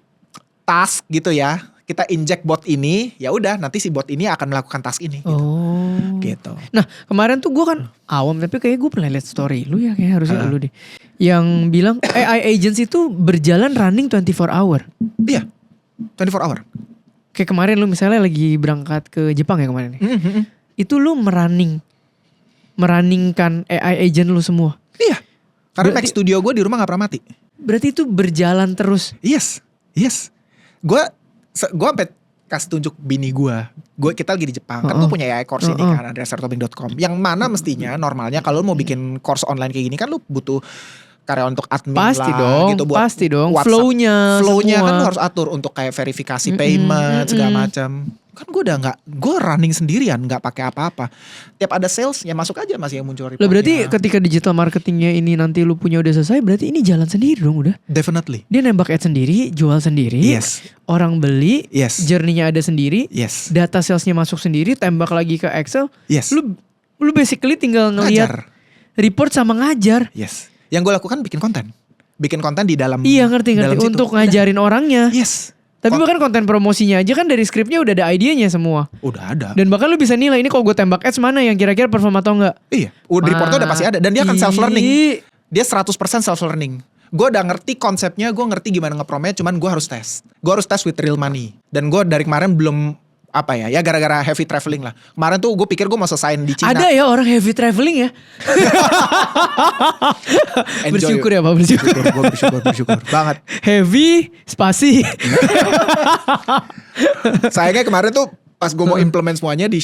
task gitu ya. Kita inject bot ini, ya udah nanti si bot ini akan melakukan task ini gitu. Oh. Gitu. Nah, kemarin tuh gue kan awam, tapi kayak gue pernah lihat story lu ya, kayak harusnya lu deh. Yang bilang AI agents itu berjalan running 24 hour. Iya. 24 hour. Kayak kemarin lu misalnya lagi berangkat ke Jepang ya kemarin nih. Itu lu merunningkan AI agent lu semua. Iya. Karena Mac Berarti- Studio gue di rumah gak pernah mati. Berarti itu berjalan terus. Yes. Gue sampai kasih tunjuk bini gue. Kita lagi di Jepang. Kan gue punya AI course ini kan, ada dasartoping.com. Yang mana mestinya normalnya kalau lu mau bikin course online kayak gini kan lu butuh karyawan untuk admin Pasti lah, dong, gitu buat pasti dong. WhatsApp. Flow-nya kan semua. lu harus atur untuk kayak verifikasi payment segala macam. Kan gue udah nggak, gue running sendirian, nggak pakai apa-apa. Tiap ada sales ya masuk aja masih yang muncul Lah reportnya. berarti ketika digital marketingnya ini nanti lu punya udah selesai, berarti ini jalan sendiri dong udah. Definitely. Dia nembak ad sendiri, jual sendiri. Yes. Orang beli, Yes. journey-nya ada sendiri. Yes. Data salesnya masuk sendiri, tembak lagi ke Excel. Yes. Lu basically tinggal ngelihat Ngajar. report sama ngajar. Yes. Yang gue lakukan bikin konten. Bikin konten di dalam. Iya ngerti dalam situ. untuk ngajarin orangnya. Yes. Tapi bahkan konten promosinya aja kan dari skripnya udah ada idenya semua. Udah ada. Dan bahkan lu bisa nilai ini kalau gue tembak ads mana yang kira-kira perform atau enggak. Iya. Udah reportnya udah pasti ada. Dan dia akan self learning. Ih. Dia 100% self learning. Gue udah ngerti konsepnya, gue ngerti gimana ngepromnya, cuman gue harus tes. Gue harus tes with real money. Dan gue dari kemarin belum ya gara-gara heavy traveling lah. Kemarin tuh gue pikir gue mau selesain di Cina. Ada ya orang heavy traveling ya. Enjoy. Bersyukur ya Pak, bersyukur. Bersyukur banget. Heavy, spasi. Sayangnya kemarin tuh pas gue mau implement semuanya di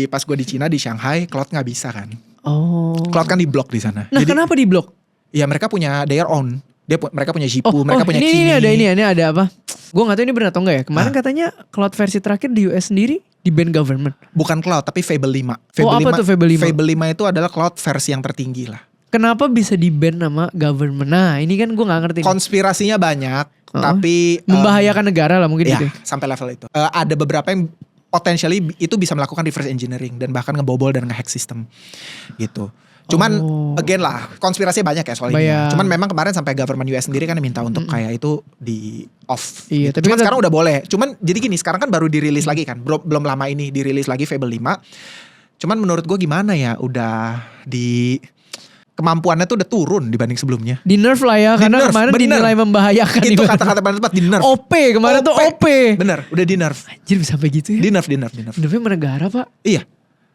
pas gue di Cina di Shanghai, cloud nggak bisa kan. Oh. Cloud kan di blok di sana. Nah kenapa di blok? Ya mereka punya their own. Mereka punya Zhipu, mereka punya ini Kimi. ada apa? Gue nggak tahu ini benar atau enggak ya. Kemarin katanya cloud versi terakhir di US sendiri di ban government. Bukan cloud tapi Fable 5. Apa tuh Fable 5? Fable 5 itu adalah cloud versi yang tertinggi lah. Kenapa bisa di ban sama government? Nah ini kan gue nggak ngerti. nih. Konspirasinya banyak, tapi Membahayakan negara lah mungkin ya gitu. sampai level itu. Ada beberapa yang potentially itu bisa melakukan reverse engineering dan bahkan ngebobol dan ngehack sistem gitu. Cuman again lah konspirasinya banyak ya soal ini. Banyak. Cuman memang kemarin sampai government US sendiri kan minta untuk kayak itu di off. Iya, gitu. tapi Cuman kan sekarang udah boleh. Cuman jadi gini, sekarang kan baru dirilis lagi kan. Belum lama ini dirilis lagi Fable 5. Cuman menurut gue gimana ya, udah di kemampuannya tuh udah turun dibanding sebelumnya. Di nerf lah ya, Di karena nerf, kemarin bener. dinilai membahayakan. Itu ibaratnya. kata-kata paling tepat, di nerf. OP kemarin tuh OP. Bener, udah di nerf. Anjir bisa sampai gitu ya. Di nerf. Nerfnya sama negara Pak. Iya.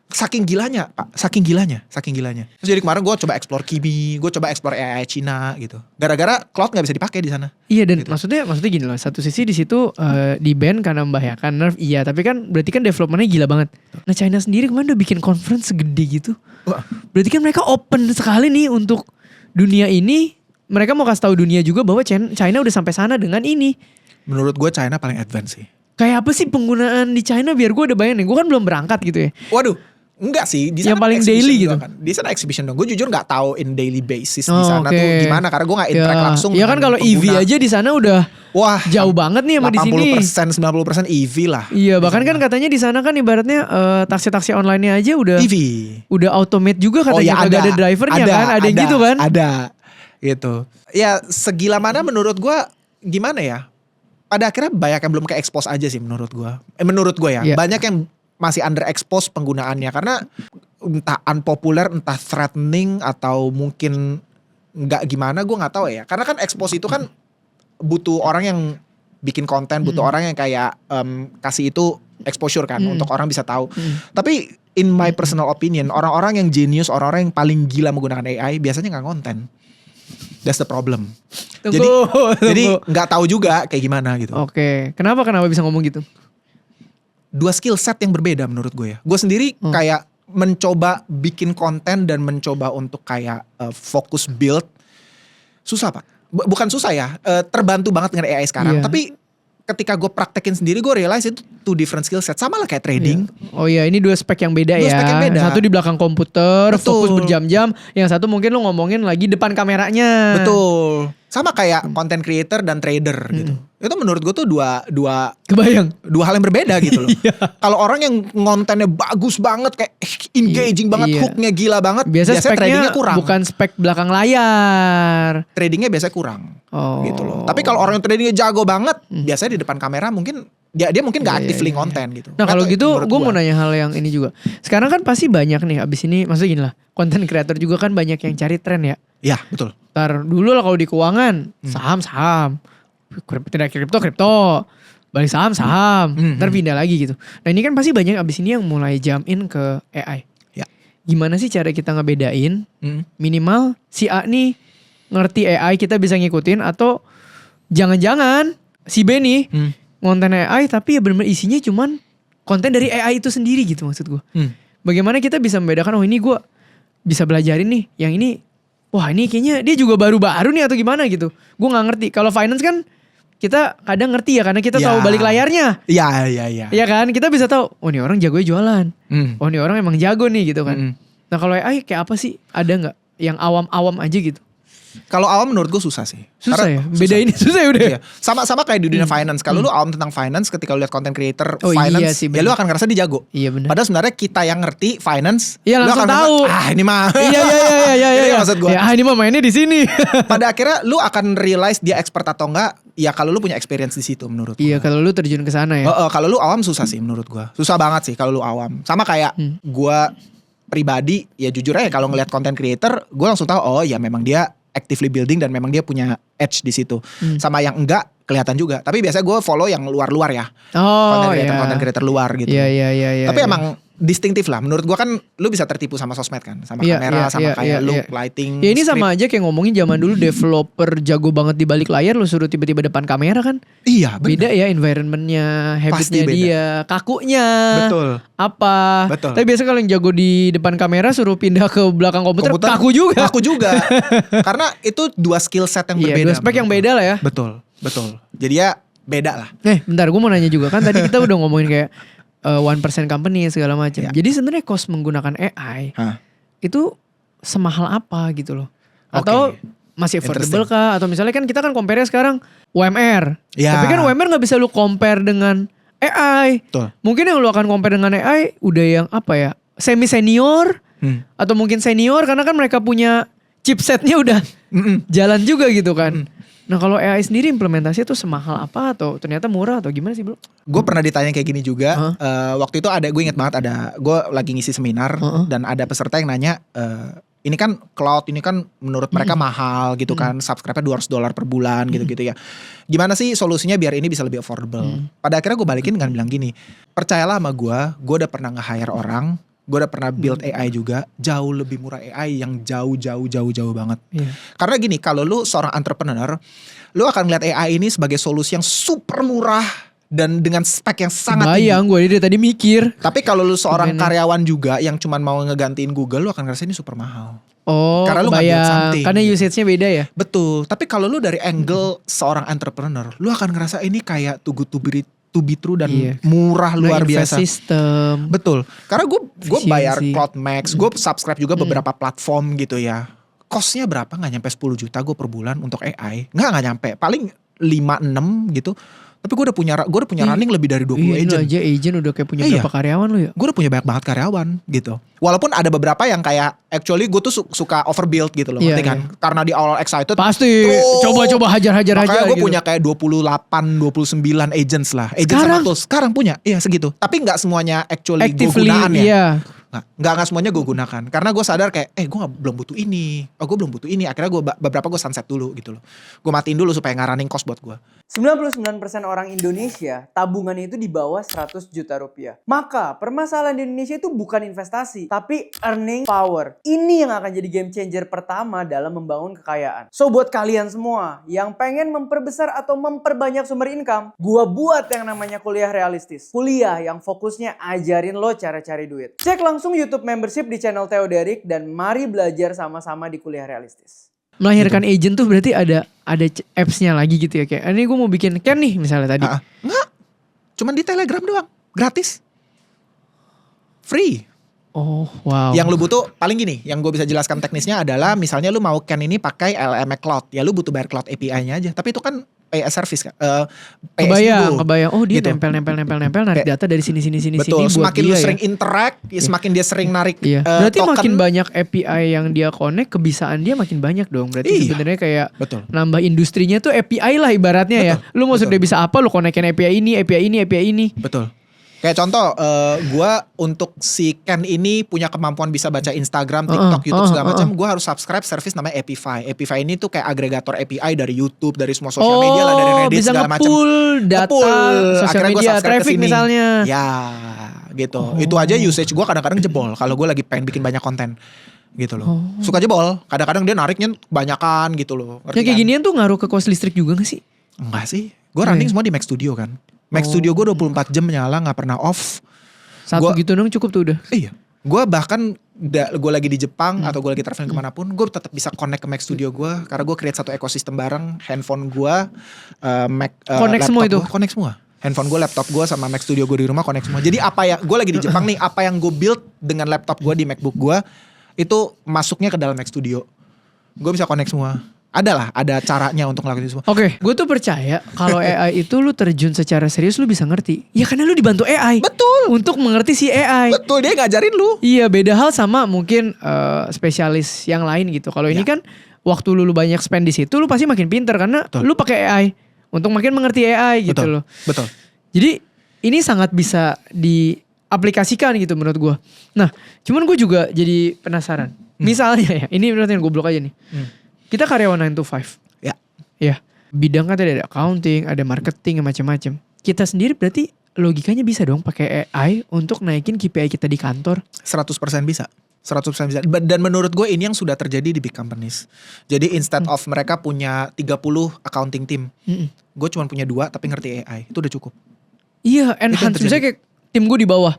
Saking gilanya Pak, saking gilanya. Terus jadi kemarin gue coba explore Kimi, gue coba explore AI Cina gitu. Gara-gara cloud nggak bisa dipakai di sana. Iya dan Gitu. maksudnya gini loh, satu sisi di situ di ban karena membahayakan nerf iya, tapi kan berarti kan developmentnya gila banget. Nah China sendiri kemarin udah bikin conference segede gitu. Wah. Berarti kan mereka open sekali nih untuk dunia ini. Mereka mau kasih tahu dunia juga bahwa China udah sampai sana dengan ini. Menurut gue China paling advance sih. Kayak apa sih penggunaan di China biar gue udah bayangin. Gue kan belum berangkat gitu ya. Waduh, Enggak sih, di Yang sana paling exhibition daily doang gitu? Kan. Di sana exhibition dong. Gue jujur nggak tahu in daily basis di Oh, sana oke. tuh gimana karena gue nggak interact langsung. Ya kan dengan kalau EV pengguna. aja di sana udah Wah, jauh banget nih sama di sini. 80% 90% EV lah. Iya, bahkan kan katanya di sana kan ibaratnya taksi-taksi online-nya aja EV. udah automate juga katanya, kagak ada drivernya kan, ada yang gitu kan? Ada, gitu. Ya segila mana menurut gue gimana ya? Pada akhirnya banyak yang belum ke expose aja sih menurut gue. Menurut gue ya, Iya. banyak yang masih underexpose penggunaannya karena entah unpopular, entah threatening atau mungkin nggak gimana, gue nggak tahu ya. Karena kan expose itu kan butuh orang yang bikin konten, butuh orang yang kayak kasih itu exposure kan untuk orang bisa tahu. Tapi in my personal opinion, orang-orang yang genius, orang-orang yang paling gila menggunakan AI biasanya nggak konten. That's the problem. Jadi nggak tahu juga kayak gimana gitu. Oke, kenapa bisa ngomong gitu? Dua skill set yang berbeda menurut gue ya. Gue sendiri kayak mencoba bikin konten dan mencoba untuk kayak fokus build. Susah Pak. Bukan susah ya, terbantu banget dengan AI sekarang. Iya. Tapi ketika gue praktekin sendiri gue realize itu two different skill set. Sama lah kayak trading. Oh iya, ini dua spek yang beda Dua ya. spek yang beda. Satu di belakang komputer, Betul. fokus berjam-jam. Yang satu mungkin lo ngomongin lagi depan kameranya. Betul. Sama kayak content creator dan trader gitu. Itu menurut gue tuh dua Kebayang. hal yang berbeda gitu loh. Iya. Kalau orang yang kontennya bagus banget kayak engaging banget, Iya. hooknya gila banget, Biasanya speknya tradingnya kurang. bukan spek belakang layar. Tradingnya biasanya kurang. Oh. Gitu loh. Tapi kalau orang yang tradingnya jago banget, biasanya di depan kamera mungkin dia mungkin nggak Iya, actively iya, konten gitu. Nah Nggak kalau tahu, gitu menurut gue gua. mau nanya hal yang ini juga. Sekarang kan pasti banyak nih abis ini, maksudnya gini lah, konten creator juga kan banyak yang cari tren ya. Ya betul. Ntar dulu lah kalau di keuangan, saham, tidak kripto, balik saham, ntar pindah lagi gitu. Nah ini kan pasti banyak abis ini yang mulai jump in ke AI. Ya. Gimana sih cara kita ngebedain Hmm. minimal si A nih ngerti AI kita bisa ngikutin, atau jangan-jangan si B nih konten AI tapi ya bener-bener isinya cuman konten dari AI itu sendiri gitu maksud gue. Bagaimana kita bisa membedakan, oh ini gue bisa belajarin nih, yang ini wah ini kayaknya dia juga baru-baru nih atau gimana gitu. Gue gak ngerti. Kalau finance kan kita kadang ngerti ya karena kita Ya. tahu balik layarnya. Iya. Iya kan, kita bisa tahu, oh ini orang jagonya jualan. Hmm. Oh ini orang emang jago nih gitu kan. Mm-mm. Nah kalau AI kayak apa sih? Ada nggak yang awam-awam aja gitu? Kalau awam menurut gue susah sih. Susah Karena ya? Beda ini susah ya udah. Iya. Sama kayak di dunia finance. Kalau lu awam tentang finance, ketika lu lihat content creator Oh, iya finance, sih, ya lu bener. akan ngerasa dia jago. Iya benar. Padahal sebenarnya kita yang ngerti finance, Iya, lu langsung akan tahu. ngerasa, ini mah. Iya. Itu yang maksud gua. Ya ini mah mainnya di sini. Pada akhirnya lu akan realize dia expert atau enggak, ya kalau lu punya experience di situ menurut gua. Iya kalau lu terjun ke sana ya. Kalau lu awam susah sih menurut gua. Susah banget sih kalau lu awam. Sama kayak gua pribadi, ya jujur aja kalau ngelihat content creator, gua langsung tahu oh ya memang dia actively building dan memang dia punya edge di situ. Sama yang enggak kelihatan juga. Tapi biasanya gue follow yang luar-luar ya. Oh iya. Content creator luar gitu. Iya. Tapi emang distintif lah. Menurut gue kan lu bisa tertipu sama sosmed kan. Sama Iya, kamera, iya, sama iya, kayak iya, look, iya. lighting, Ya ini script. sama aja kayak ngomongin zaman dulu developer jago banget di balik layar, lu suruh tiba-tiba depan kamera kan. Iya bener. Beda ya environmentnya, habitnya beda. dia, kakunya. Betul. Apa. Betul. Tapi biasa kalau yang jago di depan kamera suruh pindah ke belakang komputer kaku juga. Kaku juga. Karena itu dua skill set yang Iya, berbeda. dua spek yang menurut beda lah ya. gua. Betul. Jadi ya beda lah. Bentar gue mau nanya juga kan tadi kita udah ngomongin kayak 1% company segala macam. Ya. Jadi sebenarnya cost menggunakan AI Hah. itu semahal apa gitu loh? Atau Oke. masih affordable kah? Atau misalnya kan kita kan compare sekarang UMR. Ya. Tapi kan UMR nggak bisa lu compare dengan AI. Betul. Mungkin yang lu akan compare dengan AI udah yang apa ya? Semi senior atau mungkin senior karena kan mereka punya chipsetnya udah jalan juga gitu kan. Nah kalau AI sendiri implementasinya tuh semahal apa atau ternyata murah atau gimana sih bro? Gue pernah ditanya kayak gini juga. Waktu itu gue inget banget gue lagi ngisi seminar dan ada peserta yang nanya, ini kan cloud, ini kan menurut mereka mahal gitu kan, subscribe-nya $200 per bulan gitu-gitu ya. Gimana sih solusinya biar ini bisa lebih affordable? Pada akhirnya gue balikin dengan bilang gini, percayalah sama gue udah pernah nge-hire orang, gue udah pernah build AI juga, jauh lebih murah AI yang jauh banget. Iya. Karena gini, kalau lu seorang entrepreneur, lu akan ngeliat AI ini sebagai solusi yang super murah dan dengan spek yang sangat tinggi. Bayang gue dari tadi mikir. Tapi kalau lu seorang Gimana? karyawan juga yang cuman mau ngegantiin Google, lu akan ngerasa ini super mahal. Oh, Karena lu nggak build bayang. something. Karena usage-nya beda ya. Betul. Tapi kalau lu dari angle seorang entrepreneur, lu akan ngerasa ini kayak too good to be to be true dan Iya. murah luar Nge-invest biasa. sistem. Betul. Karena gue bayar Efisiensi. Cloud Max, gue subscribe juga beberapa platform gitu ya. Costnya berapa? Nggak nyampe 10 juta gue per bulan untuk AI. Nggak nyampe. Paling 5-6 gitu. Tapi gue udah punya running lebih dari 20 Iya, lu agent. aja agent udah kayak punya Iya. berapa karyawan lu ya? Gue udah punya banyak banget karyawan gitu. Walaupun ada beberapa yang kayak actually gue tuh suka overbuild gitu loh. Iya, Ngerti kan? Karena di awal excited. Pasti terus. coba-coba hajar-hajar aja Makanya gue gitu. punya kayak 28-29 agents lah. Agents Sekarang? sama tools. Sekarang punya. Iya segitu. Tapi gak semuanya actually gue Actively, gunaan ya. iya. Nggak semuanya gue gunakan. Karena gue sadar kayak gue belum butuh ini. Gue belum butuh ini. Akhirnya beberapa gue sunset dulu gitu loh. Gue matiin dulu supaya nggak running cost buat gue. 99% orang Indonesia tabungannya itu di bawah 100 juta rupiah. Maka permasalahan di Indonesia itu bukan investasi, tapi earning power. Ini yang akan jadi game changer pertama dalam membangun kekayaan. So buat kalian semua yang pengen memperbesar atau memperbanyak sumber income, gua buat yang namanya kuliah realistis. Kuliah yang fokusnya ajarin lo cara cari duit. Cek langsung YouTube membership di channel Theo Derek dan mari belajar sama-sama di kuliah realistis. Melahirkan agent tuh berarti ada apps-nya lagi gitu ya, kayak ini gue mau bikin Ken nih misalnya tadi. Nggak. Cuman di Telegram doang. Gratis. Free. Oh wow. Yang lu butuh paling gini, yang gue bisa jelaskan teknisnya adalah misalnya lu mau Ken ini pakai LLM Cloud, ya lu butuh bayar Cloud API-nya aja. Tapi itu kan pay as service kan. Kebayang. Oh dia Gitu. nempel narik Kayak- data dari sini Betul, buat semakin dia lu ya. sering interact, ya semakin dia sering narik Iya. Berarti token. makin banyak API yang dia connect, kebisaan dia makin banyak dong. Berarti Iya. sebenarnya kayak Betul. nambah industrinya tuh API lah ibaratnya ya. Lu mau sudah bisa apa, lu connectin API ini. Betul. Kayak contoh, gue untuk si Ken ini punya kemampuan bisa baca Instagram, TikTok, YouTube segala macam. Gue harus subscribe service namanya Epify. Epify ini tuh kayak agregator API dari YouTube, dari semua sosial media lah, dari Reddit bisa segala macam. nge-pull data sosial Akhirnya gua media, subscribe ke traffic sini. misalnya. Ya, gitu. Itu aja usage gue kadang-kadang jebol. Kalau gue lagi pengen bikin banyak konten, gitu loh. Suka jebol. Kadang-kadang dia nariknya banyakan gitu loh. Ya Ngerti kayak kan? ginian tuh ngaruh ke cost listrik juga gak sih? Enggak sih. Gue running semua di Mac Studio kan. Mac Studio gue 24 jam menyala, nggak pernah off. Satu gitu dong cukup tuh udah. Iya. Gue bahkan gue lagi di Jepang atau gue lagi traveling kemanapun, gue tetap bisa connect ke Mac Studio gue karena gue create satu ekosistem bareng. Handphone gue, Mac, Connect semua itu? laptop gua, connect semua. Handphone gue, laptop gue sama Mac Studio gue di rumah connect semua. Jadi apa yang gue lagi di Jepang nih, apa yang gue build dengan laptop gue di MacBook gue itu masuknya ke dalam Mac Studio. Gue bisa connect semua. Ada caranya untuk ngelakuin itu semua. Oke, gue tuh percaya kalau AI itu lu terjun secara serius lu bisa ngerti. Ya karena lu dibantu AI. Betul. Untuk mengerti si AI. Betul, dia ngajarin lu. Iya, beda hal sama mungkin spesialis yang lain gitu. Kalau ini Ya. kan waktu lu banyak spend di situ, lu pasti makin pinter karena Betul. lu pakai AI untuk makin mengerti AI gitu Betul. loh. Betul. Jadi ini sangat bisa diaplikasikan gitu menurut gue. Nah, cuman gue juga jadi penasaran. Misalnya ya, ini berarti yang goblok aja nih. Kita karyawan 9 to 5. Ya. Ya, bidang kan ada accounting, ada marketing, macam-macam. Kita sendiri berarti logikanya bisa dong pakai AI untuk naikin KPI kita di kantor. 100% bisa. 100% bisa. Dan menurut gue ini yang sudah terjadi di big companies. Jadi instead of mereka punya 30 accounting team, gue cuma punya 2 tapi ngerti AI. Itu udah cukup. Iya, yang enhance. terjadi. Misalnya kayak tim gue di bawah.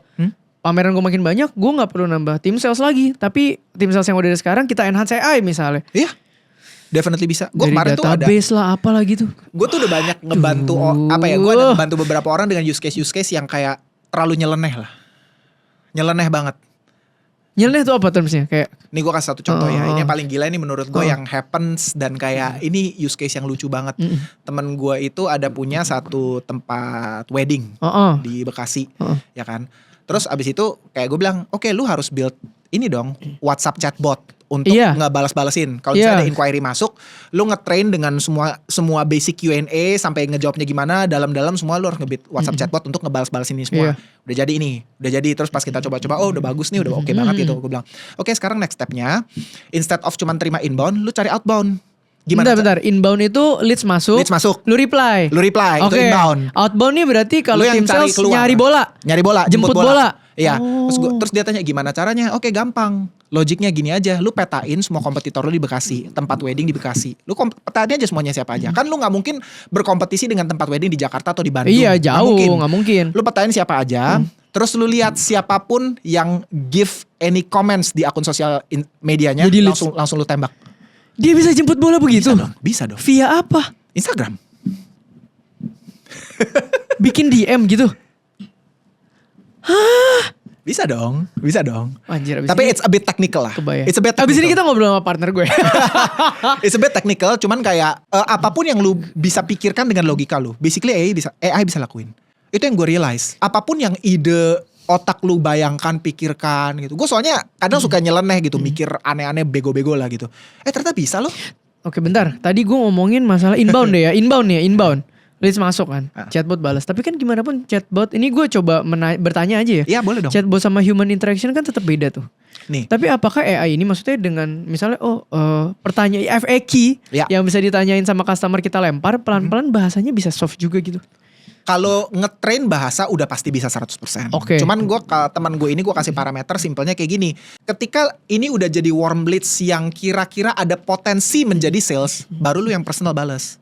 Pameran gue makin banyak, gue gak perlu nambah tim sales lagi. Tapi tim sales yang udah ada sekarang kita enhance AI misalnya. Iya. Definitely bisa. Gue Dari kemarin tuh ada. database lah apa lagi tuh. Gue tuh udah banyak ngebantu gue ada ngebantu beberapa orang dengan use case yang kayak terlalu nyeleneh lah. Nyeleneh banget. Nyeleneh tuh apa termsnya? Kayak Nih gue kasih satu contoh ya. Ini yang paling gila ini menurut gue yang happens dan kayak ini use case yang lucu banget. Temen gue itu ada punya satu tempat wedding di Bekasi, ya kan. Terus abis itu kayak gue bilang, oke, lu harus build ini dong WhatsApp chatbot untuk ngebalas-balesin. Kalau misalnya ada inquiry masuk, lu ngetrain dengan semua basic Q&A sampai ngejawabnya gimana, dalam-dalam semua lu harus nge-build WhatsApp chatbot untuk ngebales-balesin ini semua. Udah jadi ini, udah jadi. Terus pas kita coba-coba, oh udah bagus nih, udah oke banget gitu. Gue bilang, oke sekarang next stepnya, instead of cuman terima inbound, lu cari outbound. Gimana? bentar, inbound itu leads masuk. Lu reply. Lu reply, itu inbound. Outbound nih berarti kalau Lu yang tim cari sales keluar. nyari bola. Nyari bola, Jemput bola. Iya. Terus dia tanya gimana caranya? Oke, gampang. Logiknya gini aja, lu petain semua kompetitor lu di Bekasi, tempat wedding di Bekasi. Lu petain aja semuanya siapa aja. Kan lu nggak mungkin berkompetisi dengan tempat wedding di Jakarta atau di Bandung. Iya, jauh, nggak mungkin. Lu petain siapa aja. Terus lu lihat siapapun yang give any comments di akun sosial medianya, Jadi langsung lu tembak. Dia bisa jemput bola begitu? Bisa dong. Via apa? Instagram. bikin DM gitu. Bisa dong. Anjir, abis Tapi ini it's a bit technical lah. kebayang. It's a bit Abis ini technical. kita ngobrol sama partner gue. It's a bit technical, cuman kayak apapun yang lu bisa pikirkan dengan logika lu, basically AI bisa lakuin. Itu yang gue realize. Apapun yang ide otak lu bayangkan, pikirkan gitu. Gue soalnya kadang suka nyeleneh gitu, mikir aneh-aneh, bego-bego lah gitu. Ternyata bisa loh. Oke bentar, tadi gue ngomongin masalah inbound deh ya, inbound. Leads masuk kan, chatbot balas. Tapi kan gimana pun chatbot, ini gue coba bertanya aja ya. Iya boleh dong. Chatbot sama human interaction kan tetap beda tuh. Nih. Tapi apakah AI ini maksudnya dengan misalnya pertanyaan FAQ Ya. yang bisa ditanyain sama customer kita lempar, pelan-pelan bahasanya bisa soft juga gitu. Kalau ngetrain bahasa udah pasti bisa 100%. Oke. Cuman teman gue ini gue kasih parameter simpelnya kayak gini. Ketika ini udah jadi warm leads yang kira-kira ada potensi menjadi sales, baru lu yang personal balas.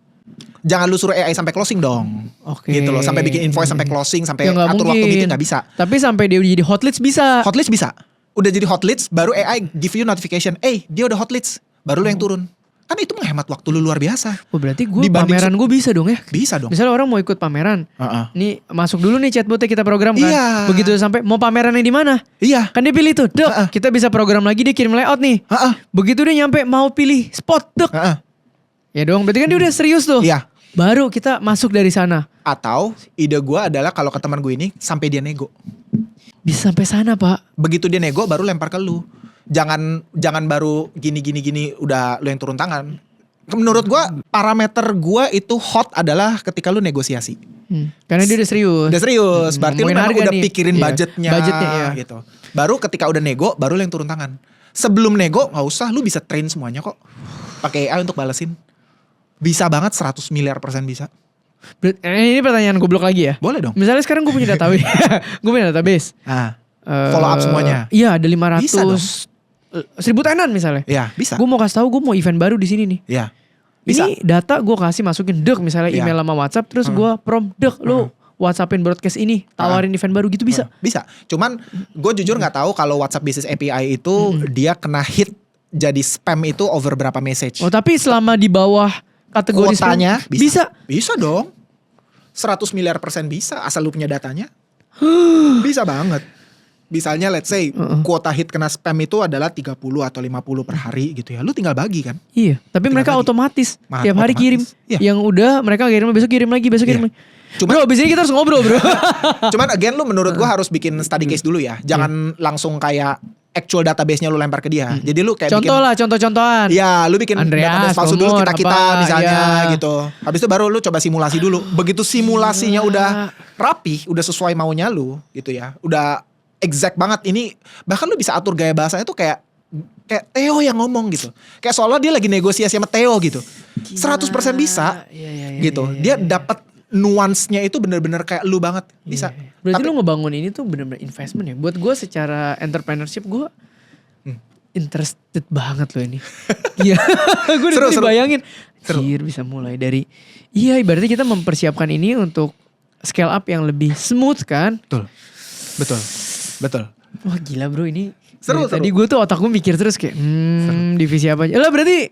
Jangan lu suruh AI sampai closing dong. Oke. Gitu loh, sampai bikin invoice, sampai closing, sampai Ya, nggak atur waktu mungkin. meeting gak bisa. Tapi sampai dia jadi hot leads bisa. Hot leads bisa. Udah jadi hot leads, baru AI give you notification. Dia udah hot leads. Baru lu yang turun. Kan itu menghemat waktu lu luar biasa. Oh berarti gue Dibanding pameran gue bisa dong ya? Bisa dong. Misalnya orang mau ikut pameran, nih masuk dulu nih chatbotnya kita program kan. Iya. Begitu sampai mau pamerannya di mana? Iya. Kan dia pilih tuh, dek kita bisa program lagi dia kirim layout nih. Begitu dia nyampe mau pilih spot, dek. Ya dong, berarti kan dia udah serius tuh. Iya. Baru kita masuk dari sana. Atau ide gue adalah kalau ke teman gue ini sampai dia nego. Bisa sampai sana pak. Begitu dia nego baru lempar ke lu. Jangan baru gini udah lu yang turun tangan. Menurut gue parameter gue itu hot adalah ketika lu negosiasi. Karena dia udah serius. Udah serius, berarti lu Ngomongin memang harga udah nih. pikirin Iya. budgetnya Iya. gitu. Baru ketika udah nego baru lu yang turun tangan. Sebelum nego gak usah, lu bisa train semuanya kok. Pakai AI untuk balesin. Bisa banget 100 miliar % bisa. Ini pertanyaan goblok lagi ya. Boleh dong. Misalnya sekarang gue punya database. Gue punya database. Follow up semuanya. Iya ada 500. Bisa dong. 1000 tenan misalnya. Iya bisa. Gue mau kasih tahu gue mau event baru di sini nih. Iya. Bisa. Ini data gue kasih masukin dek misalnya Iya. email sama WhatsApp terus gue dek lu WhatsAppin broadcast ini tawarin event baru gitu bisa. Bisa. Cuman gue jujur nggak tahu kalau WhatsApp Business API itu dia kena hit jadi spam itu over berapa message. Oh tapi selama di bawah kategori Kuotanya spam, bisa. Bisa dong. 100 miliar % bisa asal lu punya datanya. Bisa banget. Misalnya let's say kuota hit kena spam itu adalah 30 atau 50 per hari gitu ya. Lu tinggal bagi kan. Iya, tapi mereka lagi. otomatis Malah tiap hari kirim. otomatis. Iya. Yang udah mereka kirim besok kirim lagi, besok kirim Iya. lagi. Cuma- Bro, abis ini kita harus ngobrol, Bro. Cuman again lu menurut gua harus bikin study case dulu ya. Jangan langsung kayak actual database-nya lu lempar ke dia. Jadi lu kayak Contoh lah, contoh-contohan. Iya, lu bikin Andreas, database palsu dulu nomor, kita apa, misalnya iya. gitu. Habis itu baru lu coba simulasi dulu. Begitu simulasinya udah rapi, udah sesuai maunya lu gitu ya. Udah exact banget ini. Bahkan lu bisa atur gaya bahasanya tuh kayak Theo yang ngomong gitu. Kayak seolah dia lagi negosiasi sama Theo gitu. 100% bisa Iya, gitu. Dia dapat nuansnya itu bener-bener kayak lu banget. Bisa. Berarti Tapi- lu ngebangun ini tuh bener-bener investment ya. Buat gue secara entrepreneurship gue interested banget loh ini. Iya, gue Seru, udah seru. bayangin. Seru. Anjir bisa mulai dari, iya ibaratnya kita mempersiapkan ini untuk scale up yang lebih smooth kan. Betul. Wah gila bro ini. Seru, Tadi seru. gue tuh otak gue mikir terus kayak, divisi apa aja. Lah berarti